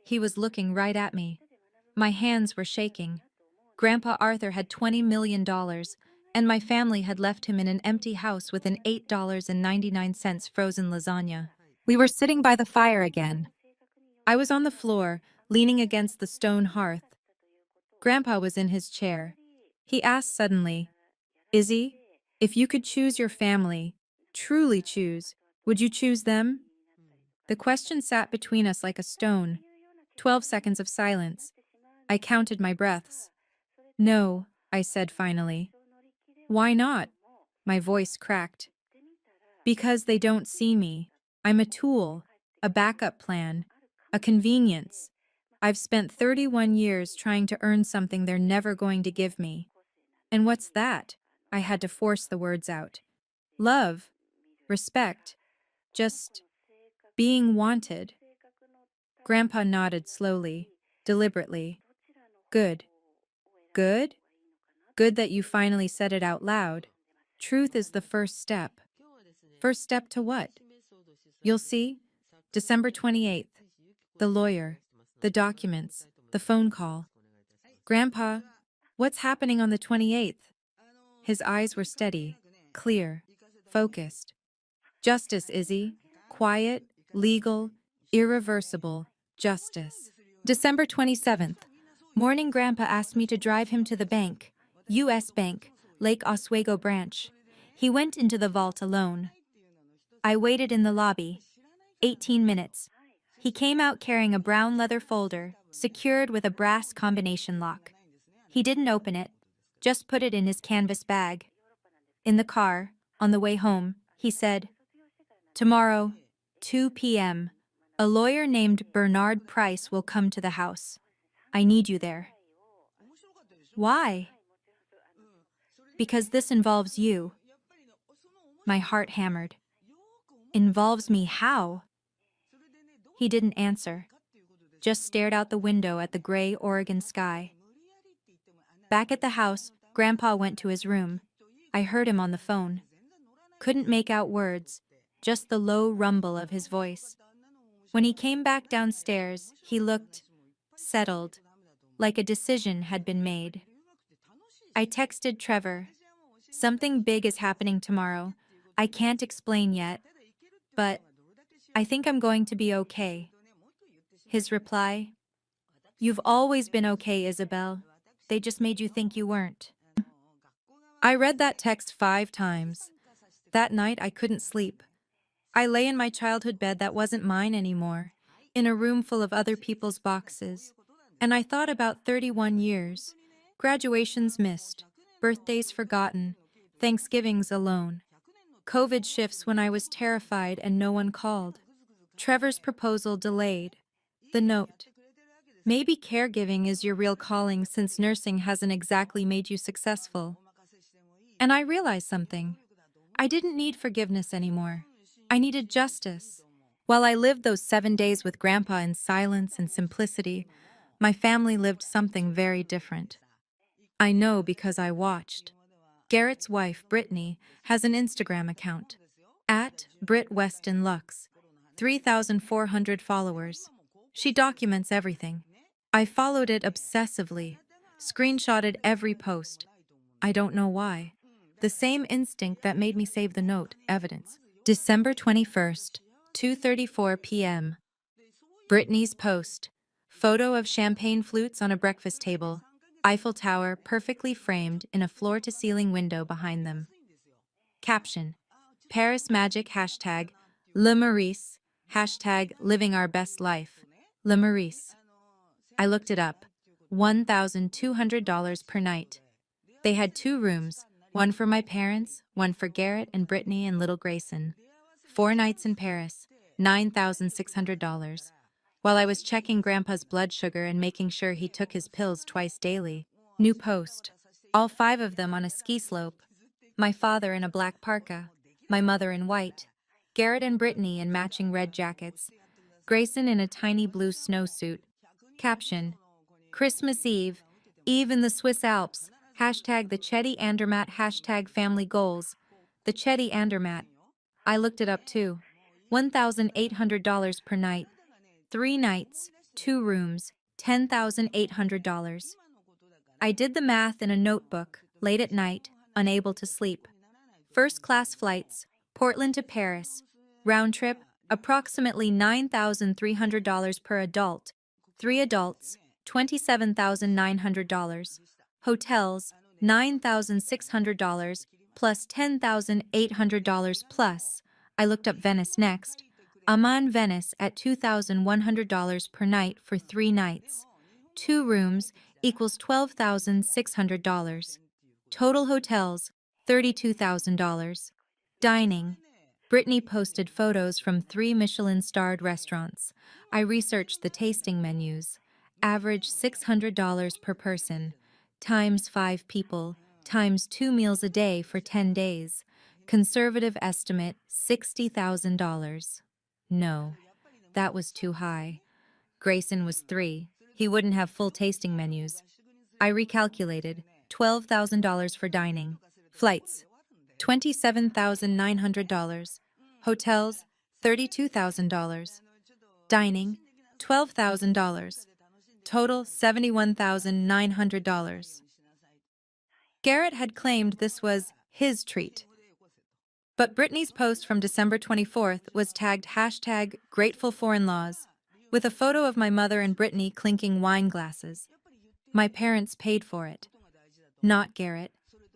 He was looking right at me. My hands were shaking. Grandpa Arthur had $20 million, and my family had left him in an empty house with an $8.99 frozen lasagna. We were sitting by the fire again. I was on the floor, leaning against the stone hearth. Grandpa was in his chair. He asked suddenly, "Izzy, if you could choose your family, truly choose, would you choose them?" The question sat between us like a stone. 12 seconds of silence. I counted my breaths. "No," I said finally. "Why not?" My voice cracked. "Because they don't see me. I'm a tool, a backup plan, a convenience. I've spent 31 years trying to earn something they're never going to give me. And what's that?" I had to force the words out. "Love, respect, just being wanted." Grandpa nodded slowly, deliberately. "Good. Good? Good that you finally said it out loud. Truth is the first step." First step to what? You'll see. December 28th. The lawyer, the documents, the phone call. "Grandpa, what's happening on the 28th? His eyes were steady, clear, focused. "Justice, Izzy. Quiet, legal, irreversible justice." December 27th. Morning, Grandpa asked me to drive him to the bank, U.S. Bank, Lake Oswego branch. He went into the vault alone. I waited in the lobby. 18 minutes. He came out carrying a brown leather folder, secured with a brass combination lock. He didn't open it, just put it in his canvas bag. In the car, on the way home, he said, "Tomorrow, 2 p.m., A lawyer named Bernard Price will come to the house. I need you there. Why? Because this involves you. My heart hammered. Involves me how? He didn't answer, just stared out the window at the gray Oregon sky. Back at the house, Grandpa went to his room. I heard him on the phone. Couldn't make out words, just the low rumble of his voice. When he came back downstairs, he looked settled, like a decision had been made. I texted Trevor, "Something big is happening tomorrow. I can't explain yet, but I think I'm going to be okay." His reply, "You've always been okay, Isabel. They just made you think you weren't." I read that text 5 times. That night I couldn't sleep. I lay in my childhood bed that wasn't mine anymore, in a room full of other people's boxes, and I thought about 31 years, graduations missed, birthdays forgotten, Thanksgivings alone, COVID shifts when I was terrified and no one called, Trevor's proposal delayed, the note. Maybe caregiving is your real calling since nursing hasn't exactly made you successful. And I realized something. I didn't need forgiveness anymore. I needed justice. While I lived those 7 days with Grandpa in silence and simplicity, my family lived something very different. I know because I watched. Garrett's wife, Brittany, has an Instagram account, at Britt Weston Lux, 3,400 followers. She documents everything. I followed it obsessively, screenshotted every post. I don't know why. The same instinct that made me save the note, evidence. December 21st, 2:34 p.m. Brittany's post. Photo of champagne flutes on a breakfast table. Eiffel Tower perfectly framed in a floor-to-ceiling window behind them. Caption. Paris Magic hashtag Le Maurice hashtag Living Our Best Life. Le Maurice. I looked it up. $1,200 per night. They had 2 rooms, one for my parents, one for Garrett and Brittany and little Grayson. 4 nights in Paris, $9,600. While I was checking Grandpa's blood sugar and making sure he took his pills twice daily. New post. All 5 of them on a ski slope. My father in a black parka, my mother in white, Garrett and Brittany in matching red jackets, Grayson in a tiny blue snowsuit. Caption. Christmas Eve, Eve in the Swiss Alps, hashtag the Chetty Andermatt hashtag family goals. The Chetty Andermatt. I looked it up too. $1,800 per night. 3 nights, 2 rooms, $10,800. I did the math in a notebook, late at night, unable to sleep. First-class flights, Portland to Paris. Round trip, approximately $9,300 per adult. 3 adults, $27,900. Hotels, $9,600 plus $10,800 plus. I looked up Venice next. Amman, Venice at $2,100 per night for 3 nights. 2 rooms equals $12,600. Total hotels, $32,000. Dining. Brittany posted photos from 3 Michelin-starred restaurants. I researched the tasting menus. Average $600 per person, times 5 people, times 2 meals a day for 10 days. Conservative estimate, $60,000. No, that was too high. Grayson was 3. He wouldn't have full tasting menus. I recalculated, $12,000 for dining. Flights, $27,900. Hotels, $32,000. Dining, $12,000. Total, $71,900. Garrett had claimed this was his treat. But Brittany's post from December 24th was tagged hashtag Grateful for In-Laws, with a photo of my mother and Brittany clinking wine glasses. My parents paid for it. Not Garrett.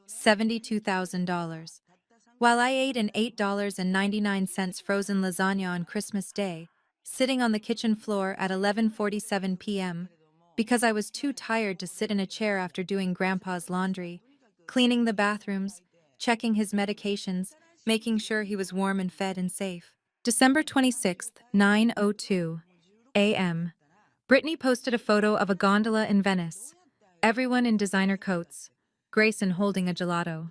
$72,000. While I ate an $8.99 frozen lasagna on Christmas Day, sitting on the kitchen floor at 11:47 p.m., because I was too tired to sit in a chair after doing Grandpa's laundry, cleaning the bathrooms, checking his medications, making sure he was warm and fed and safe. December 26th, 9:02 a.m. Brittany posted a photo of a gondola in Venice. Everyone in designer coats. Grayson holding a gelato.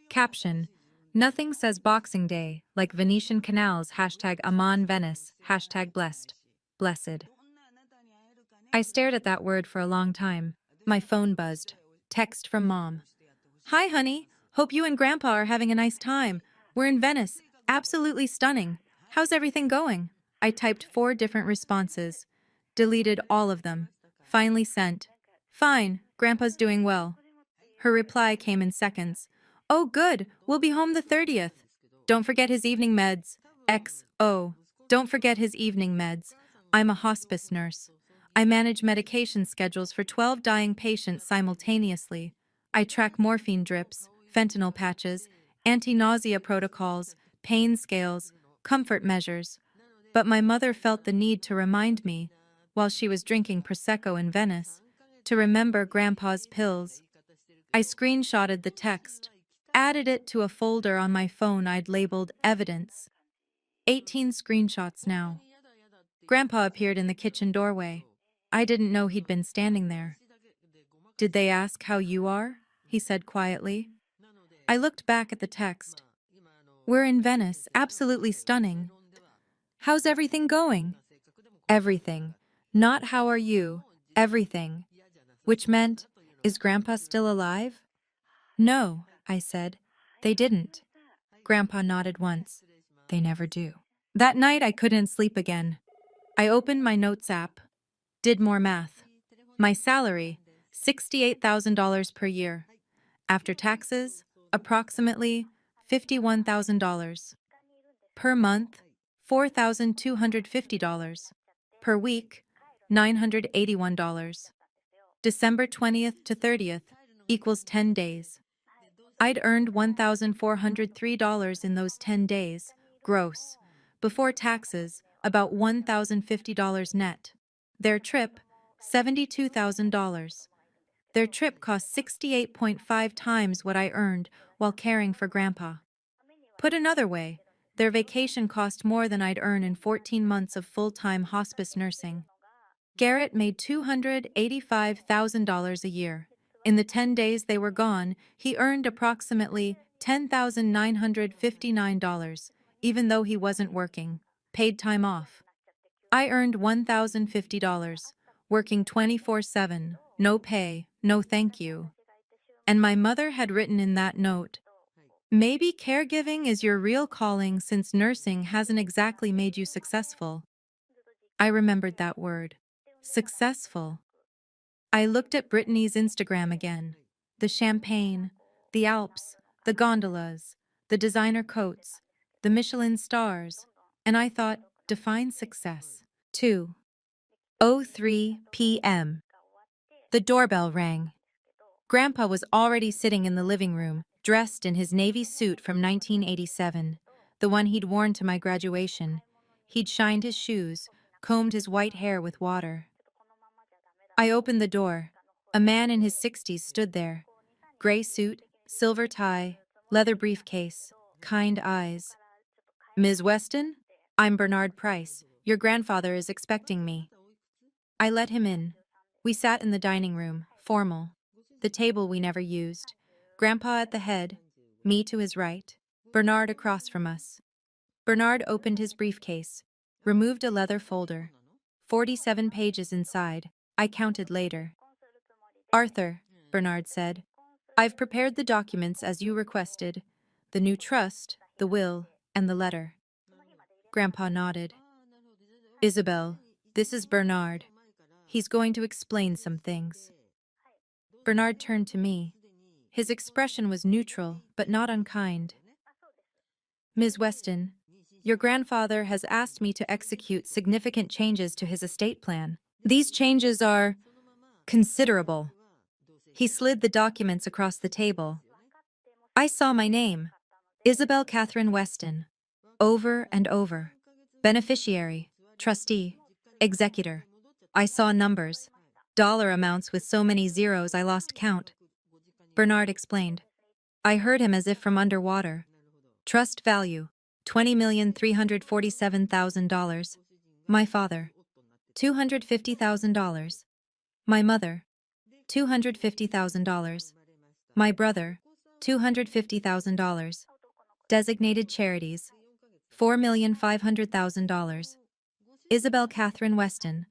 Caption: Nothing says Boxing Day like Venetian canals #Amman Venice #blessed. Blessed. I stared at that word for a long time. My phone buzzed. Text from Mom. Hi, honey. Hope you and Grandpa are having a nice time. We're in Venice. Absolutely stunning. How's everything going? I typed 4 different responses. Deleted all of them. Finally sent. Fine. Grandpa's doing well. Her reply came in seconds. Oh, good. We'll be home the 30th. Don't forget his evening meds. XO. Don't forget his evening meds. I'm a hospice nurse. I manage medication schedules for 12 dying patients simultaneously. I track morphine drips, fentanyl patches, anti-nausea protocols, pain scales, comfort measures. But my mother felt the need to remind me, while she was drinking Prosecco in Venice, to remember Grandpa's pills. I screenshotted the text, added it to a folder on my phone I'd labeled Evidence. 18 screenshots now. Grandpa appeared in the kitchen doorway. I didn't know he'd been standing there. Did they ask how you are? He said quietly. I looked back at the text. We're in Venice, absolutely stunning. How's everything going? Everything. Not how are you, everything. Which meant, is Grandpa still alive? No, I said. They didn't. Grandpa nodded once. They never do. That night I couldn't sleep again. I opened my notes app, did more math. My salary, $68,000 per year. After taxes, approximately $51,000. Per month, $4,250. Per week, $981. December 20th to 30th equals 10 days. I'd earned $1,403 in those 10 days, gross. Before taxes, about $1,050 net. Their trip, $72,000. Their trip cost 68.5 times what I earned while caring for Grandpa. Put another way, their vacation cost more than I'd earn in 14 months of full-time hospice nursing. Garrett made $285,000 a year. In the 10 days they were gone, he earned approximately $10,959, even though he wasn't working. Paid time off. I earned $1,050, working 24/7, no pay, no thank you. And my mother had written in that note, maybe caregiving is your real calling since nursing hasn't exactly made you successful. I remembered that word. Successful. I looked at Brittany's Instagram again. The champagne, the Alps, the gondolas, the designer coats, the Michelin stars, and I thought, define success. 2:03 p.m. The doorbell rang. Grandpa was already sitting in the living room, dressed in his navy suit from 1987, the one he'd worn to my graduation. He'd shined his shoes, combed his white hair with water. I opened the door. A man in his 60s stood there. Gray suit, silver tie, leather briefcase, kind eyes. Ms. Weston? I'm Bernard Price. Your grandfather is expecting me. I let him in. We sat in the dining room, formal. The table we never used. Grandpa at the head, me to his right, Bernard across from us. Bernard opened his briefcase, removed a leather folder. 47 pages inside. I counted later. Arthur, Bernard said, I've prepared the documents as you requested. The new trust, the will, and the letter. Grandpa nodded. Isabel, this is Bernard. He's going to explain some things. Bernard turned to me. His expression was neutral, but not unkind. Ms. Weston, your grandfather has asked me to execute significant changes to his estate plan. These changes are considerable. He slid the documents across the table. I saw my name, Isabel Catherine Weston, over and over. Beneficiary, trustee, executor. I saw numbers, dollar amounts with so many zeros I lost count. Bernard explained. I heard him as if from underwater. Trust value, $20,347,000. My father, $250,000. My mother, $250,000. My brother, $250,000. Designated charities, $4,500,000. Isabel Catherine Weston,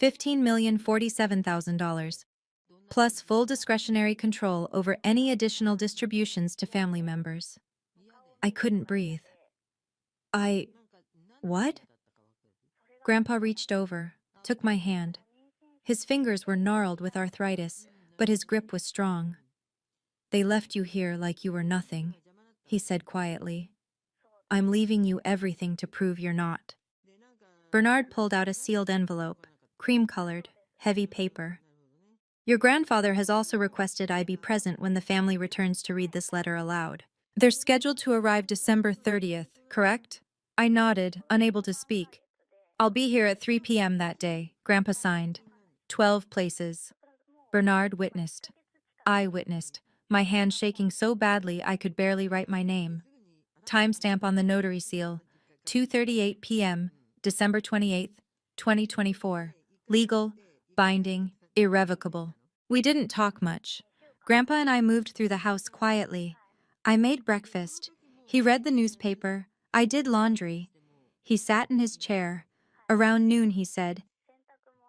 $15,047,000. Plus full discretionary control over any additional distributions to family members. I couldn't breathe. What? Grandpa reached over, took my hand. His fingers were gnarled with arthritis, but his grip was strong. They left you here like you were nothing, he said quietly. I'm leaving you everything to prove you're not. Bernard pulled out a sealed envelope, cream-colored, heavy paper. Your grandfather has also requested I be present when the family returns to read this letter aloud. They're scheduled to arrive December 30th, correct? I nodded, unable to speak. I'll be here at 3 p.m. that day, Grandpa signed. 12 places. Bernard witnessed. I witnessed, my hand shaking so badly I could barely write my name. Timestamp on the notary seal, 2:38 p.m., December 28th, 2024. Legal, binding, irrevocable. We didn't talk much. Grandpa and I moved through the house quietly. I made breakfast. He read the newspaper. I did laundry. He sat in his chair. Around noon, he said,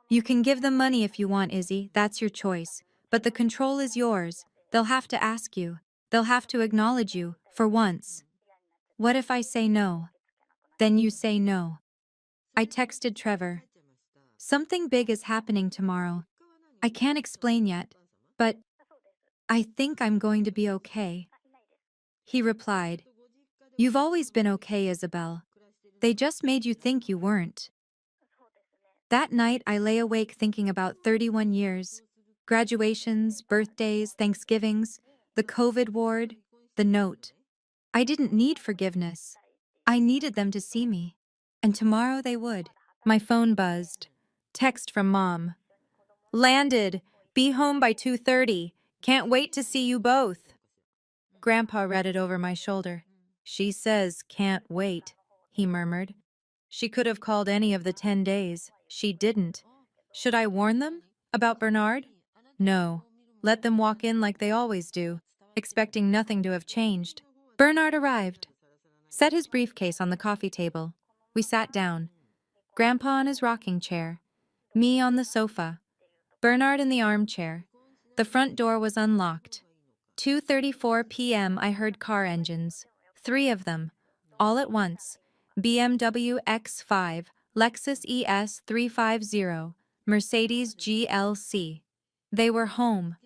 You can give them money if you want, Izzy. That's your choice. But the control is yours. They'll have to ask you. They'll have to acknowledge you, for once. What if I say no? Then you say no. I texted Trevor. Something big is happening tomorrow. I can't explain yet, but I think I'm going to be okay. He replied, You've always been okay, Isabel. They just made you think you weren't. That night, I lay awake thinking about 31 years. Graduations, birthdays, Thanksgivings, the COVID ward, the note. I didn't need forgiveness. I needed them to see me. And tomorrow they would. My phone buzzed. Text from Mom. Landed. Be home by 2:30. Can't wait to see you both. Grandpa read it over my shoulder. She says, can't wait, he murmured. She could have called any of the 10 days. She didn't. Should I warn them? About Bernard? No. Let them walk in like they always do, expecting nothing to have changed. Bernard arrived. Set his briefcase on the coffee table. We sat down. Grandpa on his rocking chair. Me on the sofa. Bernard in the armchair. The front door was unlocked. 2:34 p.m. I heard car engines. 3 of them. All at once. BMW X5, Lexus ES 350, Mercedes GLC. They were home.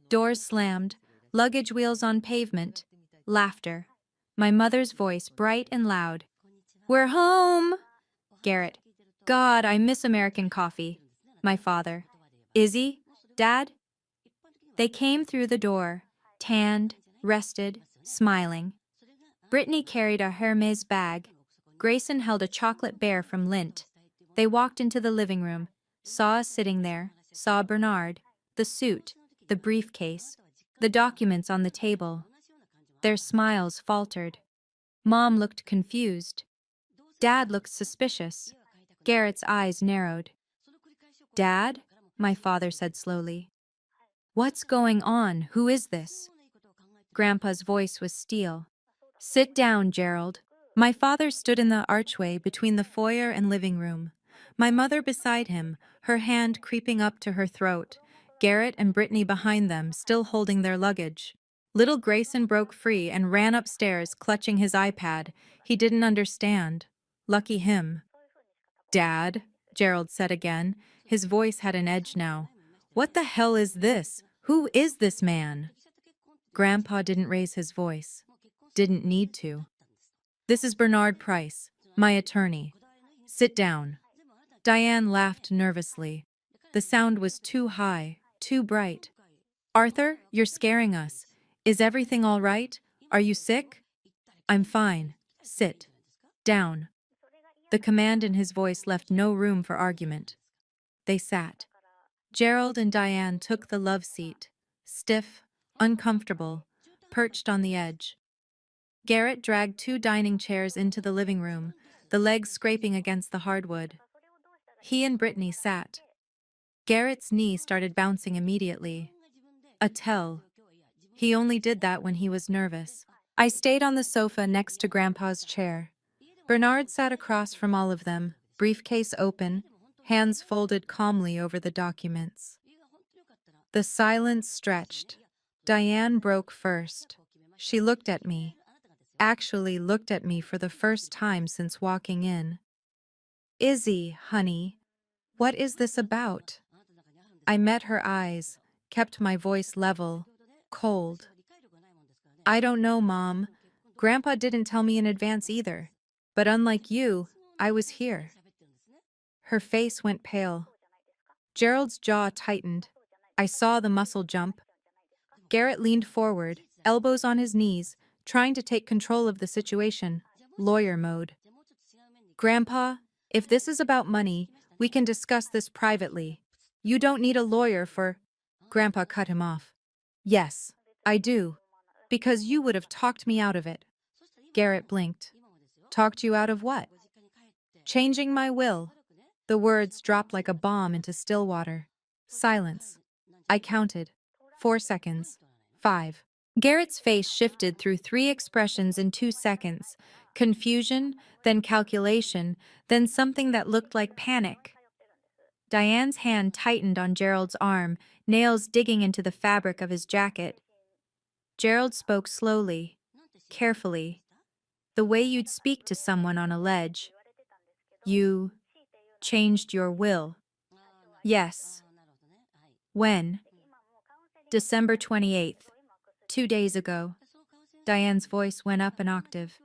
Doors slammed. Luggage wheels on pavement. Laughter. My mother's voice bright and loud. We're home! Garrett. God, I miss American coffee. My father. Izzy? Dad? They came through the door, tanned, rested, smiling. Brittany carried a Hermes bag. Grayson held a chocolate bear from Lindt. They walked into the living room, saw us sitting there, saw Bernard, the suit, the briefcase, the documents on the table. Their smiles faltered. Mom looked confused. Dad looked suspicious. Garrett's eyes narrowed. Dad? My father said slowly. What's going on? Who is this? Grandpa's voice was steel. Sit down, Gerald. My father stood in the archway between the foyer and living room. My mother beside him, her hand creeping up to her throat. Garrett and Brittany behind them, still holding their luggage. Little Grayson broke free and ran upstairs, clutching his iPad. He didn't understand. Lucky him. Dad, Gerald said again. His voice had an edge now. What the hell is this? Who is this man? Grandpa didn't raise his voice. Didn't need to. This is Bernard Price, my attorney. Sit down. Diane laughed nervously. The sound was too high, too bright. Arthur, you're scaring us. Is everything all right? Are you sick? I'm fine. Sit. Down. The command in his voice left no room for argument. They sat. Gerald and Diane took the love seat, stiff, uncomfortable, perched on the edge. Garrett dragged two dining chairs into the living room, the legs scraping against the hardwood. He and Brittany sat. Garrett's knee started bouncing immediately. A tell. He only did that when he was nervous. I stayed on the sofa next to Grandpa's chair. Bernard sat across from all of them, briefcase open, hands folded calmly over the documents. The silence stretched. Diane broke first. She looked at me. Actually looked at me for the first time since walking in. Izzy, honey, what is this about? I met her eyes, kept my voice level, cold. I don't know, Mom. Grandpa didn't tell me in advance either. But unlike you, I was here. Her face went pale. Gerald's jaw tightened. I saw the muscle jump. Garrett leaned forward, elbows on his knees, trying to take control of the situation, lawyer mode. Grandpa, if this is about money, we can discuss this privately. You don't need a lawyer for... Grandpa cut him off. Yes, I do. Because you would have talked me out of it. Garrett blinked. Talked you out of what? Changing my will. The words dropped like a bomb into still water. Silence. I counted. 4 seconds. 5. Garrett's face shifted through 3 expressions in 2 seconds. Confusion, then calculation, then something that looked like panic. Diane's hand tightened on Gerald's arm, nails digging into the fabric of his jacket. Gerald spoke slowly, carefully, the way you'd speak to someone on a ledge. You changed your will. Yes. When? December 28th, 2 days ago. Diane's voice went up an octave.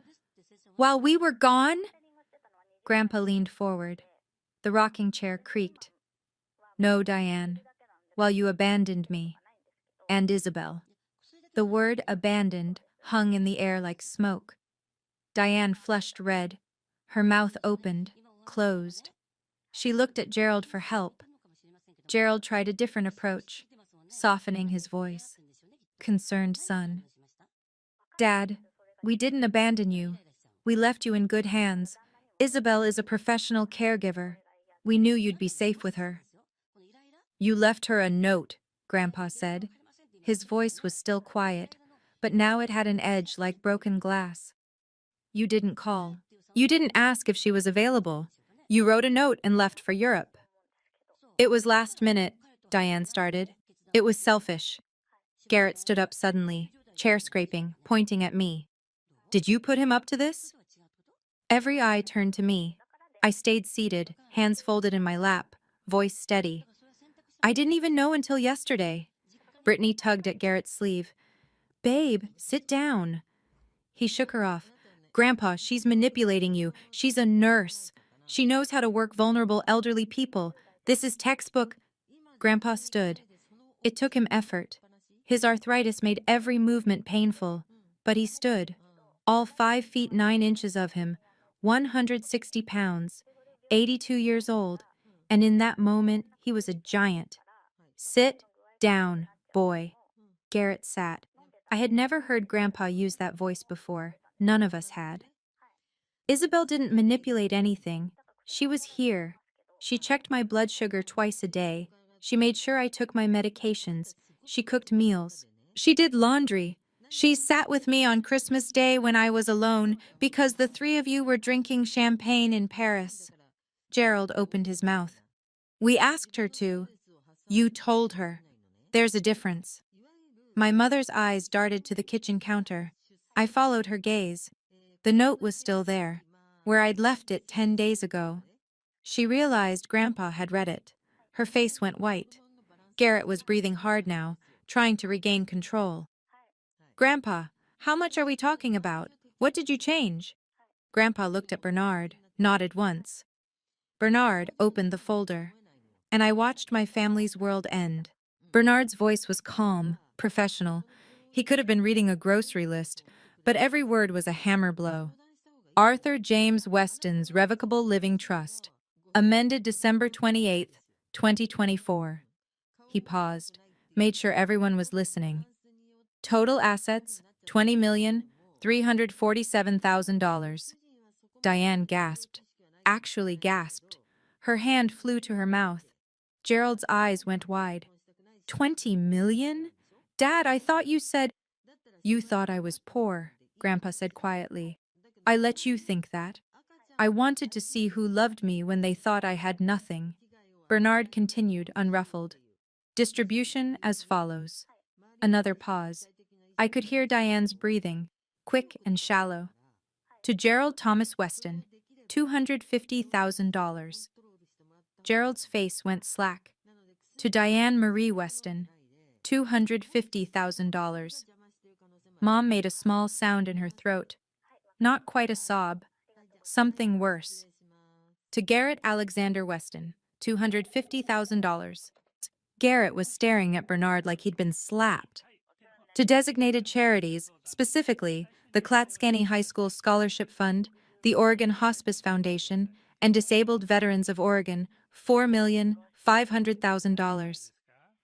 While we were gone? Grandpa leaned forward. The rocking chair creaked. No, Diane. While you abandoned me. And Isabel. The word abandoned hung in the air like smoke. Diane flushed red. Her mouth opened, closed. She looked at Gerald for help. Gerald tried a different approach, softening his voice. Concerned son. Dad, we didn't abandon you. We left you in good hands. Isabel is a professional caregiver. We knew you'd be safe with her. You left her a note, Grandpa said. His voice was still quiet, but now it had an edge like broken glass. You didn't call. You didn't ask if she was available. You wrote a note and left for Europe. It was last minute, Diane started. It was selfish. Garrett stood up suddenly, chair scraping, pointing at me. Did you put him up to this? Every eye turned to me. I stayed seated, hands folded in my lap, voice steady. I didn't even know until yesterday. Brittany tugged at Garrett's sleeve. Babe, sit down. He shook her off. Grandpa, she's manipulating you. She's a nurse. She knows how to work vulnerable elderly people. This is textbook. Grandpa stood. It took him effort. His arthritis made every movement painful. But he stood. All 5 feet 9 inches of him, 160 pounds, 82 years old. And in that moment, he was a giant. Sit down, boy. Garrett sat. I had never heard Grandpa use that voice before. None of us had. Isabel didn't manipulate anything. She was here. She checked my blood sugar twice a day. She made sure I took my medications. She cooked meals. She did laundry. She sat with me on Christmas Day when I was alone because the 3 of you were drinking champagne in Paris. Gerald opened his mouth. We asked her to. You told her. There's a difference. My mother's eyes darted to the kitchen counter. I followed her gaze. The note was still there, where I'd left it 10 days ago. She realized Grandpa had read it. Her face went white. Garrett was breathing hard now, trying to regain control. Grandpa, how much are we talking about? What did you change? Grandpa looked at Bernard, nodded once. Bernard opened the folder, and I watched my family's world end. Bernard's voice was calm, professional. He could have been reading a grocery list, but every word was a hammer blow. Arthur James Weston's Revocable Living Trust, amended December 28th, 2024. He paused, made sure everyone was listening. Total assets, $347,000. Diane gasped. Actually gasped. Her hand flew to her mouth. Gerald's eyes went wide. 20 million? Dad, I thought you said— You thought I was poor, Grandpa said quietly. I let you think that. I wanted to see who loved me when they thought I had nothing. Bernard continued, unruffled. Distribution as follows. Another pause. I could hear Diane's breathing, quick and shallow. To Gerald Thomas Weston, $250,000. Gerald's face went slack. To Diane Marie Weston, $250,000. Mom made a small sound in her throat. Not quite a sob. Something worse. To Garrett Alexander Weston, $250,000. Garrett was staring at Bernard like he'd been slapped. To designated charities, specifically the Klatskanny High School Scholarship Fund, the Oregon Hospice Foundation, and Disabled Veterans of Oregon, $4,500,000.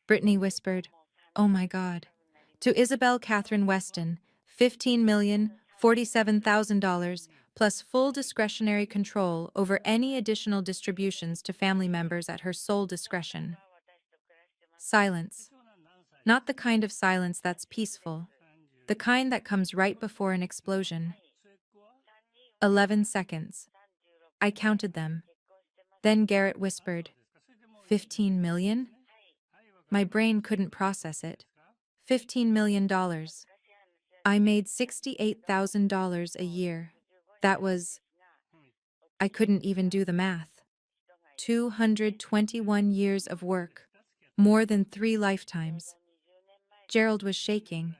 Brittany whispered, "Oh my God." To Isabel Catherine Weston, $15,047,000 plus full discretionary control over any additional distributions to family members at her sole discretion. Silence. Not the kind of silence that's peaceful, the kind that comes right before an explosion. 11 seconds. I counted them. Then Garrett whispered, 15 million? My brain couldn't process it. $15 million. I made $68,000 a year. That was— I couldn't even do the math. 221 years of work. More than 3 lifetimes. Gerald was shaking,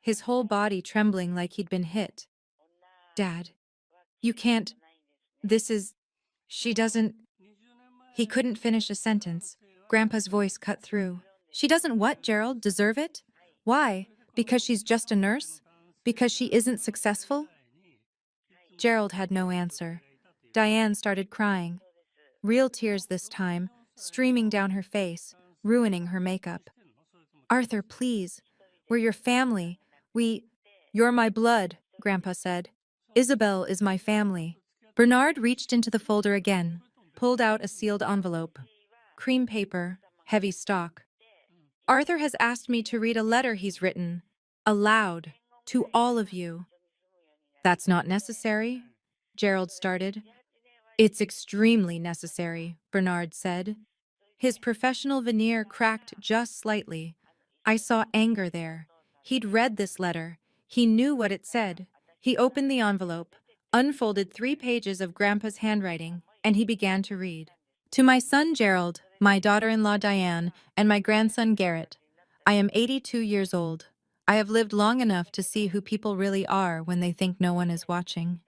his whole body trembling like he'd been hit. Dad, you can't— This is— She doesn't— He couldn't finish a sentence. Grandpa's voice cut through. She doesn't what, Gerald? Deserve it? Why? Because she's just a nurse? Because she isn't successful? Gerald had no answer. Diane started crying. Real tears this time, streaming down her face, ruining her makeup. Arthur, please. We're your family. You're my blood, Grandpa said. Isabel is my family. Bernard reached into the folder again, pulled out a sealed envelope. Cream paper, heavy stock. Arthur has asked me to read a letter he's written, aloud, to all of you. That's not necessary, Gerald started. It's extremely necessary, Bernard said. His professional veneer cracked just slightly. I saw anger there. He'd read this letter. He knew what it said. He opened the envelope, unfolded 3 pages of Grandpa's handwriting, and he began to read. To my son Gerald, my daughter-in-law Diane, and my grandson Garrett, I am 82 years old. I have lived long enough to see who people really are when they think no one is watching.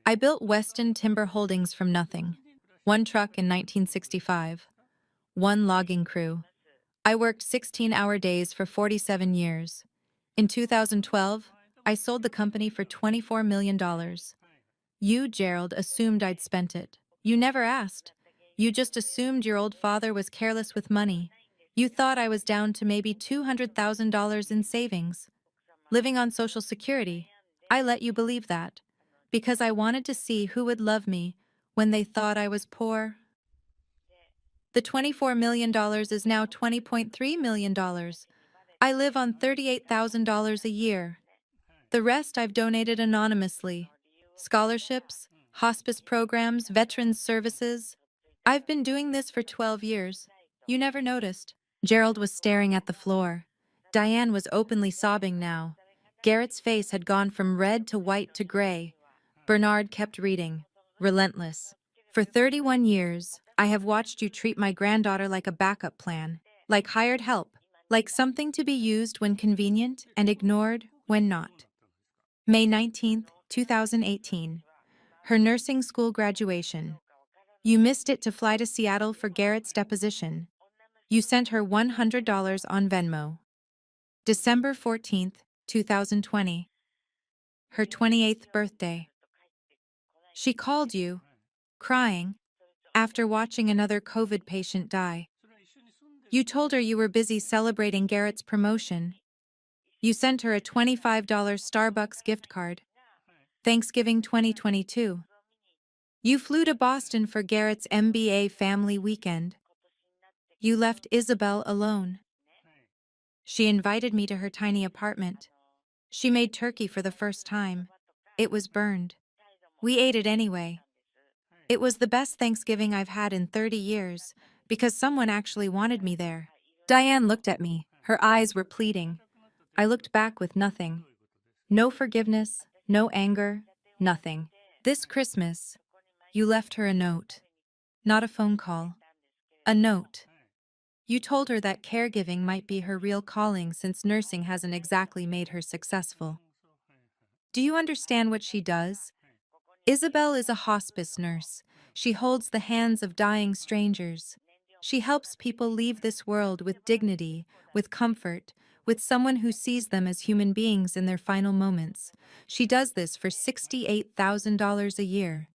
I built Weston Timber Holdings from nothing. 1 truck in 1965. 1 logging crew. I worked 16-hour days for 47 years. In 2012, I sold the company for $24 million. You, Gerald, assumed I'd spent it. You never asked. You just assumed your old father was careless with money. You thought I was down to maybe $200,000 in savings. Living on Social Security. I let you believe that. Because I wanted to see who would love me when they thought I was poor. The $24 million is now $20.3 million. I live on $38,000 a year. The rest I've donated anonymously. Scholarships, hospice programs, veterans services. I've been doing this for 12 years. You never noticed. Gerald was staring at the floor. Diane was openly sobbing now. Garrett's face had gone from red to white to gray. Bernard kept reading, relentless. For 31 years, I have watched you treat my granddaughter like a backup plan, like hired help, like something to be used when convenient and ignored when not. May 19, 2018. Her nursing school graduation. You missed it to fly to Seattle for Garrett's deposition. You sent her $100 on Venmo. December 14, 2020. Her 28th birthday. She called you, crying, after watching another COVID patient die. You told her you were busy celebrating Garrett's promotion. You sent her a $25 Starbucks gift card. Thanksgiving 2022. You flew to Boston for Garrett's MBA family weekend. You left Isabel alone. She invited me to her tiny apartment. She made turkey for the first time. It was burned. We ate it anyway. It was the best Thanksgiving I've had in 30 years, because someone actually wanted me there. Diane looked at me. Her eyes were pleading. I looked back with nothing. No forgiveness, no anger, nothing. This Christmas, you left her a note. Not a phone call. A note. You told her that caregiving might be her real calling since nursing hasn't exactly made her successful. Do you understand what she does? Isabel is a hospice nurse. She holds the hands of dying strangers. She helps people leave this world with dignity, with comfort, with someone who sees them as human beings in their final moments. She does this for $68,000 a year.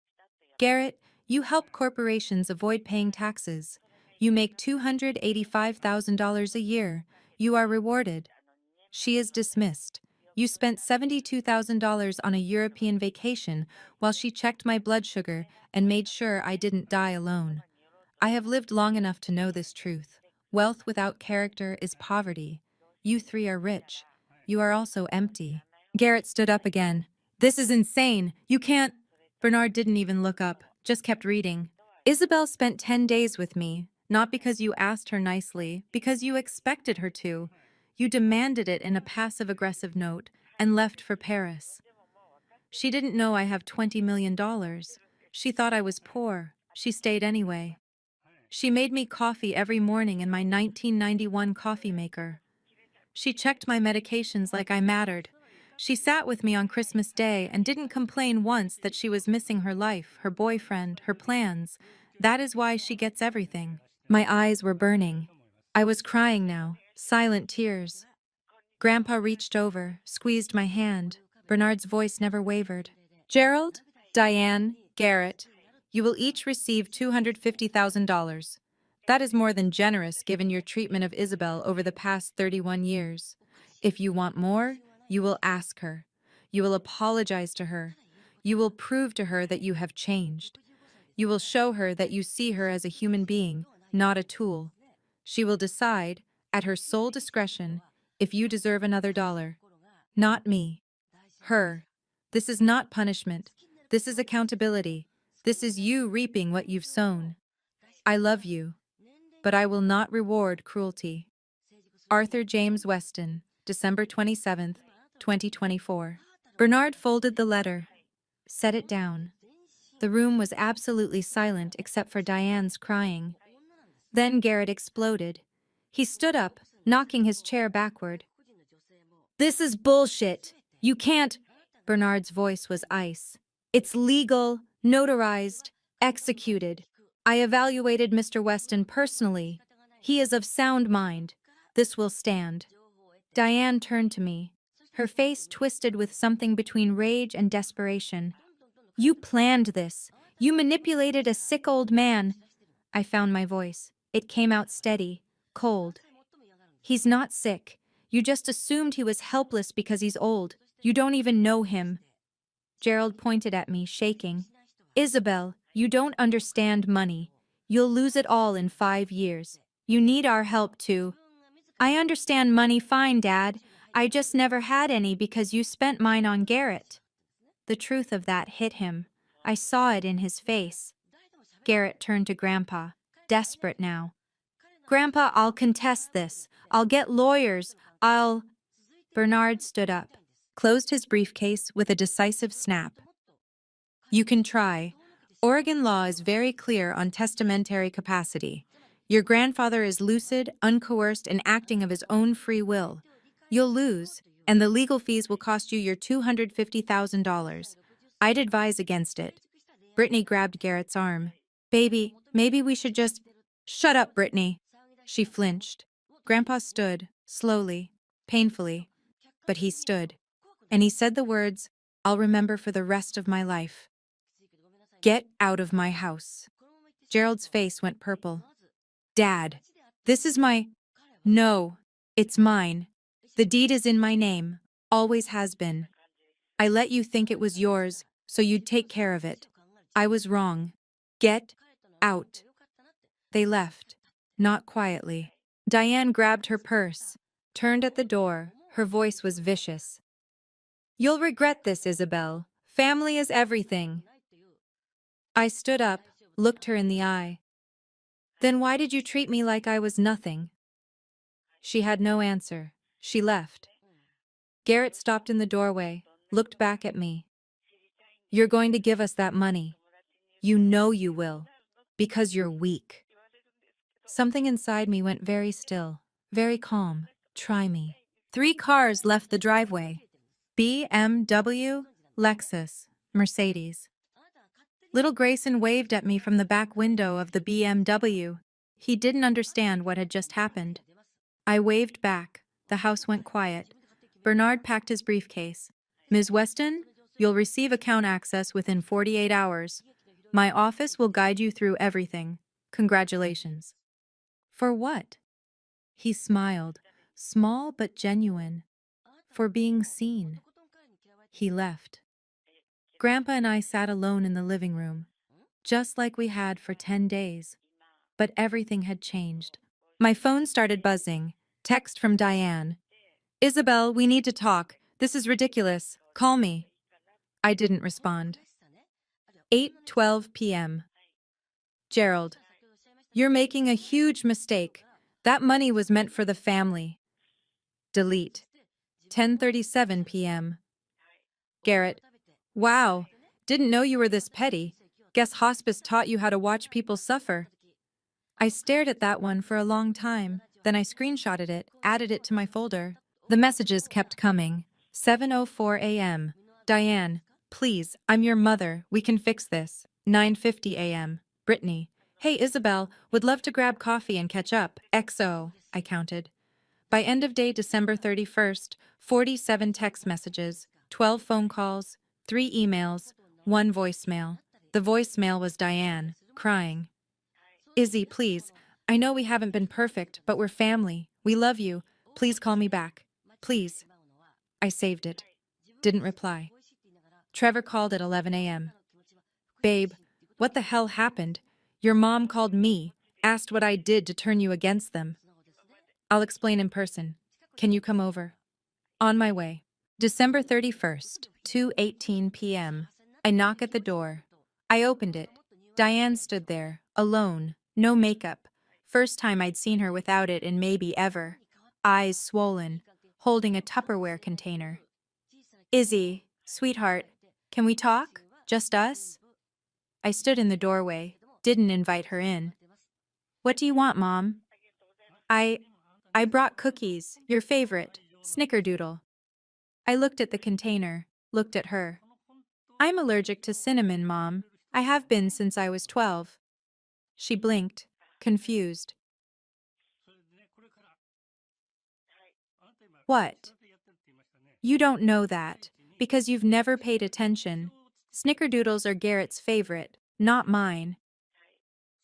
Garrett, you help corporations avoid paying taxes. You make $285,000 a year. You are rewarded. She is dismissed. You spent $72,000 on a European vacation while she checked my blood sugar and made sure I didn't die alone. I have lived long enough to know this truth. Wealth without character is poverty. You three are rich. You are also empty. Garrett stood up again. This is insane. You can't. Bernard didn't even look up, just kept reading. Isabel spent 10 days with me, not because you asked her nicely, because you expected her to. You demanded it in a passive-aggressive note and left for Paris. She didn't know I have $20 million. She thought I was poor. She stayed anyway. She made me coffee every morning in my 1991 coffee maker. She checked my medications like I mattered. She sat with me on Christmas Day and didn't complain once that she was missing her life, her boyfriend, her plans. That is why she gets everything. My eyes were burning. I was crying now, silent tears. Grandpa reached over, squeezed my hand. Bernard's voice never wavered. Gerald, Diane, Garrett, you will each receive $250,000. That is more than generous given your treatment of Isabel over the past 31 years. If you want more, you will ask her. You will apologize to her. You will prove to her that you have changed. You will show her that you see her as a human being, not a tool. She will decide, at her sole discretion, if you deserve another dollar. Not me. Her. This is not punishment. This is accountability. This is you reaping what you've sown. I love you, but I will not reward cruelty. Arthur James Weston, December 27th, 2024. Bernard folded the letter, set it down. The room was absolutely silent except for Diane's crying. Then Garrett exploded. He stood up, knocking his chair backward. This is bullshit. You can't. Bernard's voice was ice. It's legal, notarized, executed. I evaluated Mr. Weston personally. He is of sound mind. This will stand. Diane turned to me, her face twisted with something between rage and desperation. You planned this. You manipulated a sick old man. I found my voice. It came out steady, cold. He's not sick. You just assumed he was helpless because he's old. You don't even know him. Gerald pointed at me, shaking. Isabel, you don't understand money. You'll lose it all in 5 years. You need our help too. I understand money fine, Dad. I just never had any because you spent mine on Garrett. The truth of that hit him. I saw it in his face. Garrett turned to Grandpa, desperate now. Grandpa, I'll contest this. I'll get lawyers. Bernard stood up, closed his briefcase with a decisive snap. You can try. Oregon law is very clear on testamentary capacity. Your grandfather is lucid, uncoerced, and acting of his own free will. You'll lose, and the legal fees will cost you your $250,000. I'd advise against it. Brittany grabbed Garrett's arm. Baby, maybe we should just— Shut up, Brittany. She flinched. Grandpa stood, slowly, painfully. But he stood. And he said the words I'll remember for the rest of my life. Get out of my house. Gerald's face went purple. Dad, this is my— No, it's mine. The deed is in my name, always has been. I let you think it was yours, so you'd take care of it. I was wrong. Get out. They left, not quietly. Diane grabbed her purse, turned at the door. Her voice was vicious. You'll regret this, Isabel. Family is everything. I stood up, looked her in the eye. Then why did you treat me like I was nothing? She had no answer. She left. Garrett stopped in the doorway, looked back at me. You're going to give us that money. You know you will. Because you're weak. Something inside me went very still, very calm. Try me. 3 cars left the driveway. BMW, Lexus, Mercedes. Little Grayson waved at me from the back window of the BMW. He didn't understand what had just happened. I waved back. The house went quiet. Bernard packed his briefcase. Ms. Weston, you'll receive account access within 48 hours. My office will guide you through everything. Congratulations. For what? He smiled, small but genuine. For being seen. He left. Grandpa and I sat alone in the living room, just like we had for 10 days. But everything had changed. My phone started buzzing. Text from Diane. Isabel, we need to talk. This is ridiculous. Call me. I didn't respond. 8:12 p.m. Gerald, you're making a huge mistake. That money was meant for the family. Delete. 10:37 p.m. Garrett, wow, didn't know you were this petty. Guess hospice taught you how to watch people suffer. I stared at that one for a long time. Then I screenshotted it, added it to my folder. The messages kept coming. 7:04 a.m. Diane, please, I'm your mother. We can fix this. 9:50 a.m. Brittany, hey Isabel, would love to grab coffee and catch up. XO, I counted. By end of day December 31st, 47 text messages, 12 phone calls, 3 emails, 1 voicemail. The voicemail was Diane, crying. Izzy, please, I know we haven't been perfect, but we're family. We love you. Please call me back. Please. I saved it. Didn't reply. Trevor called at 11 a.m. Babe, what the hell happened? Your mom called me, asked what I did to turn you against them. I'll explain in person. Can you come over? On my way. December 31st, 2:18 p.m. I knock at the door. I opened it. Diane stood there, alone, no makeup. First time I'd seen her without it in maybe ever. Eyes swollen, holding a Tupperware container. Izzy, sweetheart, can we talk? Just us? I stood in the doorway, didn't invite her in. What do you want, Mom? I brought cookies, your favorite, Snickerdoodle. I looked at the container, looked at her. I'm allergic to cinnamon, Mom. I have been since I was 12. She blinked, confused. What? You don't know that, because you've never paid attention. Snickerdoodles are Garrett's favorite, not mine.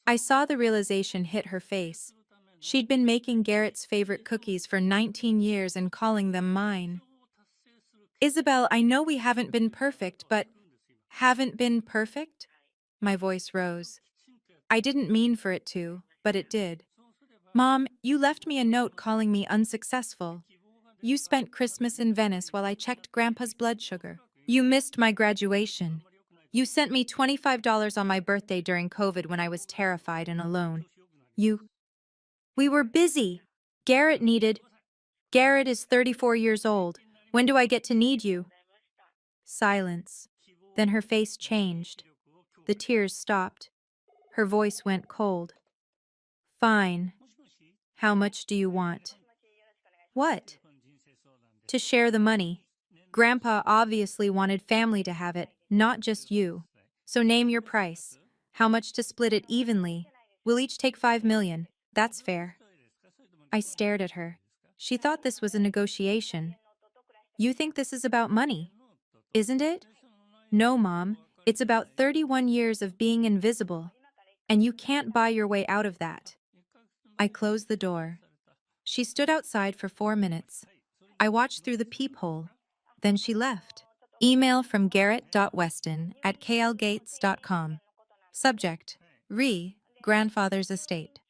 I saw the realization hit her face. She'd been making Garrett's favorite cookies for 19 years and calling them mine. Isabel, I know we haven't been perfect, but... Haven't been perfect? My voice rose. I didn't mean for it to, but it did. Mom, you left me a note calling me unsuccessful. You spent Christmas in Venice while I checked Grandpa's blood sugar. You missed my graduation. You sent me $25 on my birthday during COVID when I was terrified and alone. We were busy. Garrett is 34 years old. When do I get to need you? Silence. Then her face changed. The tears stopped. Her voice went cold. Fine. How much do you want? What? To share the money. Grandpa obviously wanted family to have it, not just you. So name your price. How much to split it evenly? We'll each take 5 million. That's fair. I stared at her. She thought this was a negotiation. You think this is about money, isn't it? No, Mom. It's about 31 years of being invisible. And you can't buy your way out of that. I closed the door. She stood outside for 4 minutes. I watched through the peephole. Then she left. Email from garrett.weston@klgates.com. Subject: Grandfather's estate.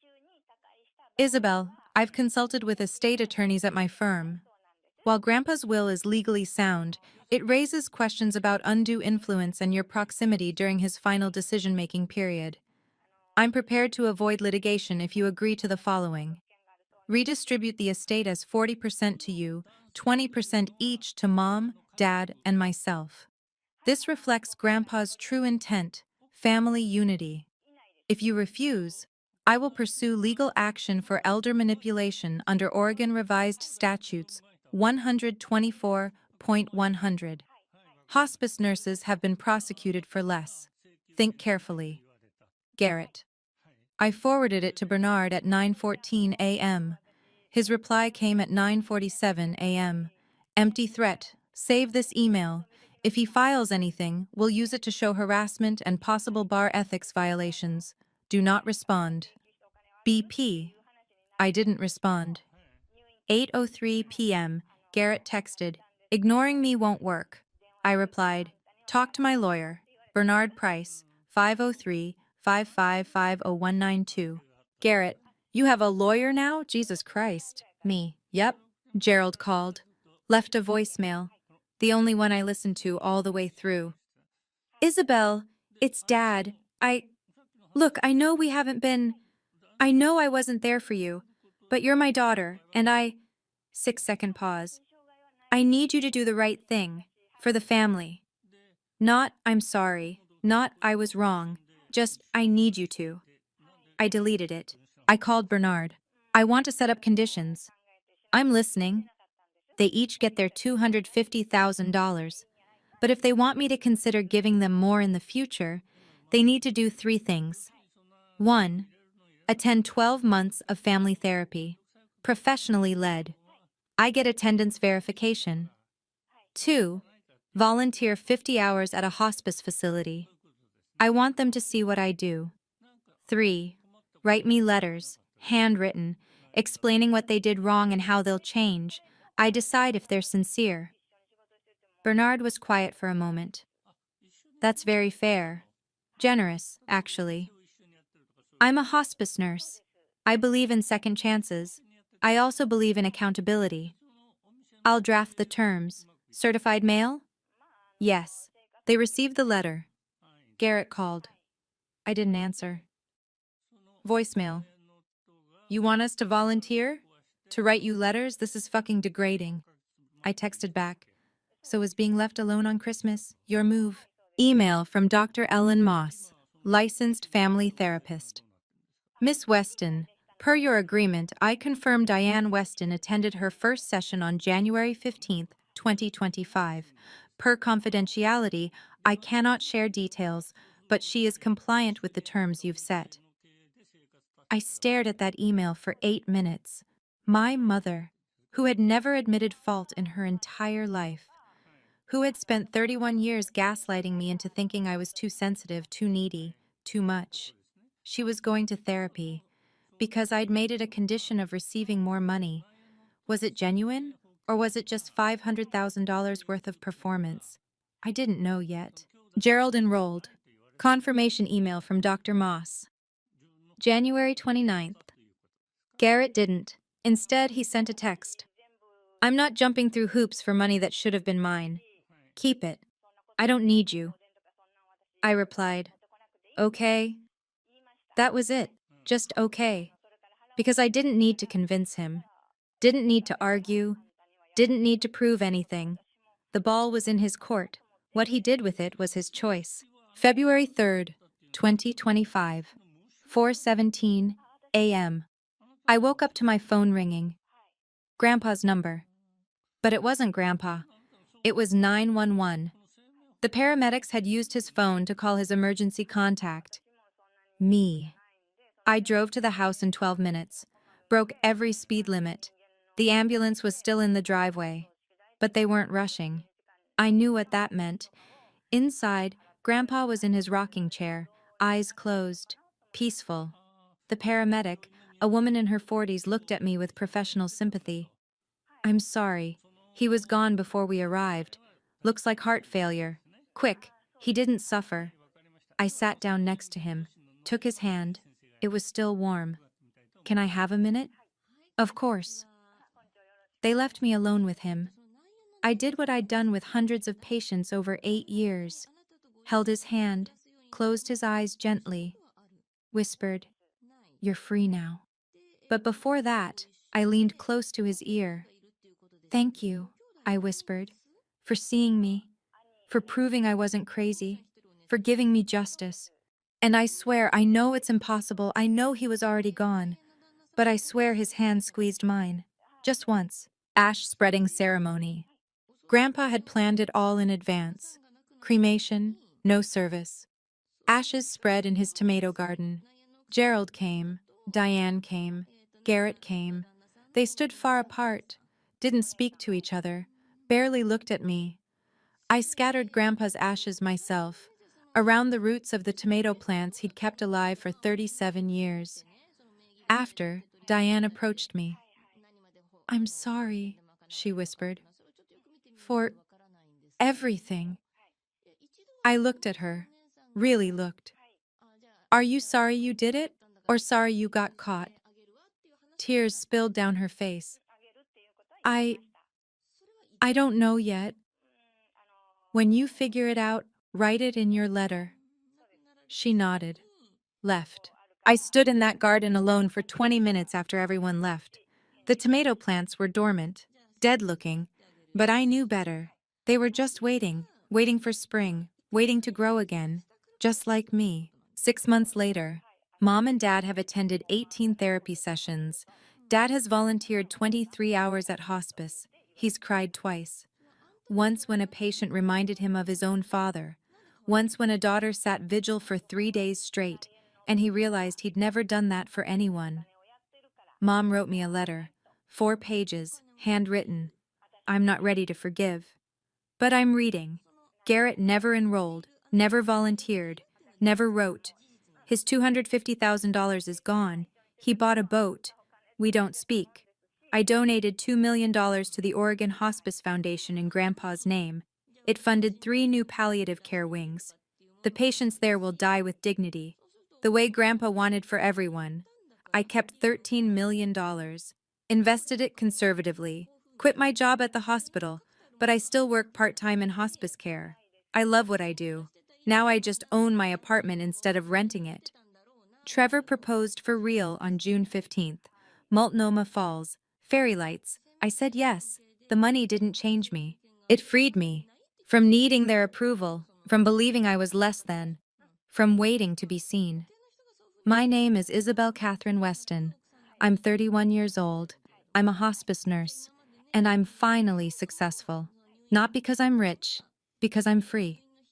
Isabel, I've consulted with estate attorneys at my firm. While Grandpa's will is legally sound, it raises questions about undue influence and your proximity during his final decision-making period. I'm prepared to avoid litigation if you agree to the following. Redistribute the estate as 40% to you, 20% each to Mom, Dad, and myself. This reflects Grandpa's true intent, family unity. If you refuse, I will pursue legal action for elder manipulation under Oregon Revised Statutes 124.100. Hospice nurses have been prosecuted for less. Think carefully. Garrett. I forwarded it to Bernard at 9:14 a.m. His reply came at 9:47 a.m. Empty threat. Save this email. If he files anything, we'll use it to show harassment and possible bar ethics violations. Do not respond. BP. I didn't respond. 8:03 p.m. Garrett texted, "Ignoring me won't work." I replied, "Talk to my lawyer, Bernard Price, 503-555-0192. Garrett, "You have a lawyer now? Jesus Christ." Me, "Yep." Gerald called. Left a voicemail, the only one I listened to all the way through. "Isabel, it's Dad. Look, I know we haven't been... I know I wasn't there for you, but you're my daughter, and 6-second pause. I need you to do the right thing, for the family. Not, I'm sorry, not, I was wrong, just, I need you to. I deleted it. I called Bernard. I want to set up conditions. I'm listening. They each get their $250,000. But if they want me to consider giving them more in the future, they need to do 3 things. 1. Attend 12 months of family therapy, professionally led. I get attendance verification. 2. Volunteer 50 hours at a hospice facility. I want them to see what I do. 3. Write me letters, handwritten, explaining what they did wrong and how they'll change. I decide if they're sincere. Bernard was quiet for a moment. That's very fair. Generous, actually. I'm a hospice nurse. I believe in second chances. I also believe in accountability. I'll draft the terms. Certified mail? Yes. They received the letter. Garrett called. I didn't answer. Voicemail. You want us to volunteer? To write you letters? This is fucking degrading. I texted back. So is being left alone on Christmas your move? Email from Dr. Ellen Moss, licensed family therapist. Miss Weston, per your agreement, I confirm Diane Weston attended her first session on January 15, 2025. Per confidentiality, I cannot share details, but she is compliant with the terms you've set. I stared at that email for 8 minutes. My mother, who had never admitted fault in her entire life, who had spent 31 years gaslighting me into thinking I was too sensitive, too needy, too much. She was going to therapy because I'd made it a condition of receiving more money. Was it genuine, or was it just $500,000 worth of performance? I didn't know yet. Gerald enrolled. Confirmation email from Dr. Moss. January 29th. Garrett didn't. Instead, he sent a text. I'm not jumping through hoops for money that should have been mine. Keep it. I don't need you. I replied, okay. That was it. Just okay. Because I didn't need to convince him. Didn't need to argue. Didn't need to prove anything. The ball was in his court. What he did with it was his choice. February 3rd, 2025, 4:17 a.m. I woke up to my phone ringing. Grandpa's number. But it wasn't Grandpa. It was 911. The paramedics had used his phone to call his emergency contact. Me. I drove to the house in 12 minutes, broke every speed limit. The ambulance was still in the driveway, but they weren't rushing. I knew what that meant. Inside, Grandpa was in his rocking chair, eyes closed, peaceful. The paramedic, a woman in her 40s, looked at me with professional sympathy. I'm sorry. He was gone before we arrived. Looks like heart failure. Quick, he didn't suffer. I sat down next to him, took his hand. It was still warm. Can I have a minute? Of course. They left me alone with him. I did what I'd done with hundreds of patients over 8 years. Held his hand, closed his eyes gently, whispered, "You're free now." But before that, I leaned close to his ear. "Thank you," I whispered, "for seeing me, for proving I wasn't crazy, for giving me justice. And I swear, I know it's impossible, I know he was already gone, but I swear his hand squeezed mine. Just once." Ash spreading ceremony. Grandpa had planned it all in advance. Cremation, no service. Ashes spread in his tomato garden. Gerald came, Diane came, Garrett came. They stood far apart, didn't speak to each other, barely looked at me. I scattered Grandpa's ashes myself, around the roots of the tomato plants he'd kept alive for 37 years. After, Diane approached me. "I'm sorry," she whispered, "for everything." I looked at her, really looked. "Are you sorry you did it, or sorry you got caught?" Tears spilled down her face. I I don't know yet. When you figure it out, write it in your letter." She nodded, left. I stood in that garden alone for 20 minutes after everyone left. The tomato plants were dormant, dead-looking, but I knew better. They were just waiting, waiting for spring, waiting to grow again, just like me. 6 months later, Mom and Dad have attended 18 therapy sessions. Dad has volunteered 23 hours at hospice. He's cried twice. Once when a patient reminded him of his own father. Once when a daughter sat vigil for 3 days straight, and he realized he'd never done that for anyone. Mom wrote me a letter, 4 pages, handwritten. I'm not ready to forgive. But I'm reading. Garrett never enrolled, never volunteered, never wrote. His $250,000 is gone. He bought a boat. We don't speak. I donated $2 million to the Oregon Hospice Foundation in Grandpa's name. It funded 3 new palliative care wings. The patients there will die with dignity, the way Grandpa wanted for everyone. I kept $13 million, invested it conservatively, quit my job at the hospital, but I still work part-time in hospice care. I love what I do. Now I just own my apartment instead of renting it. Trevor proposed for real on June 15th. Multnomah Falls. Fairy lights. I said yes. The money didn't change me. It freed me. From needing their approval, from believing I was less than, from waiting to be seen. My name is Isabel Catherine Weston. I'm 31 years old. I'm a hospice nurse. And I'm finally successful. Not because I'm rich, because I'm free.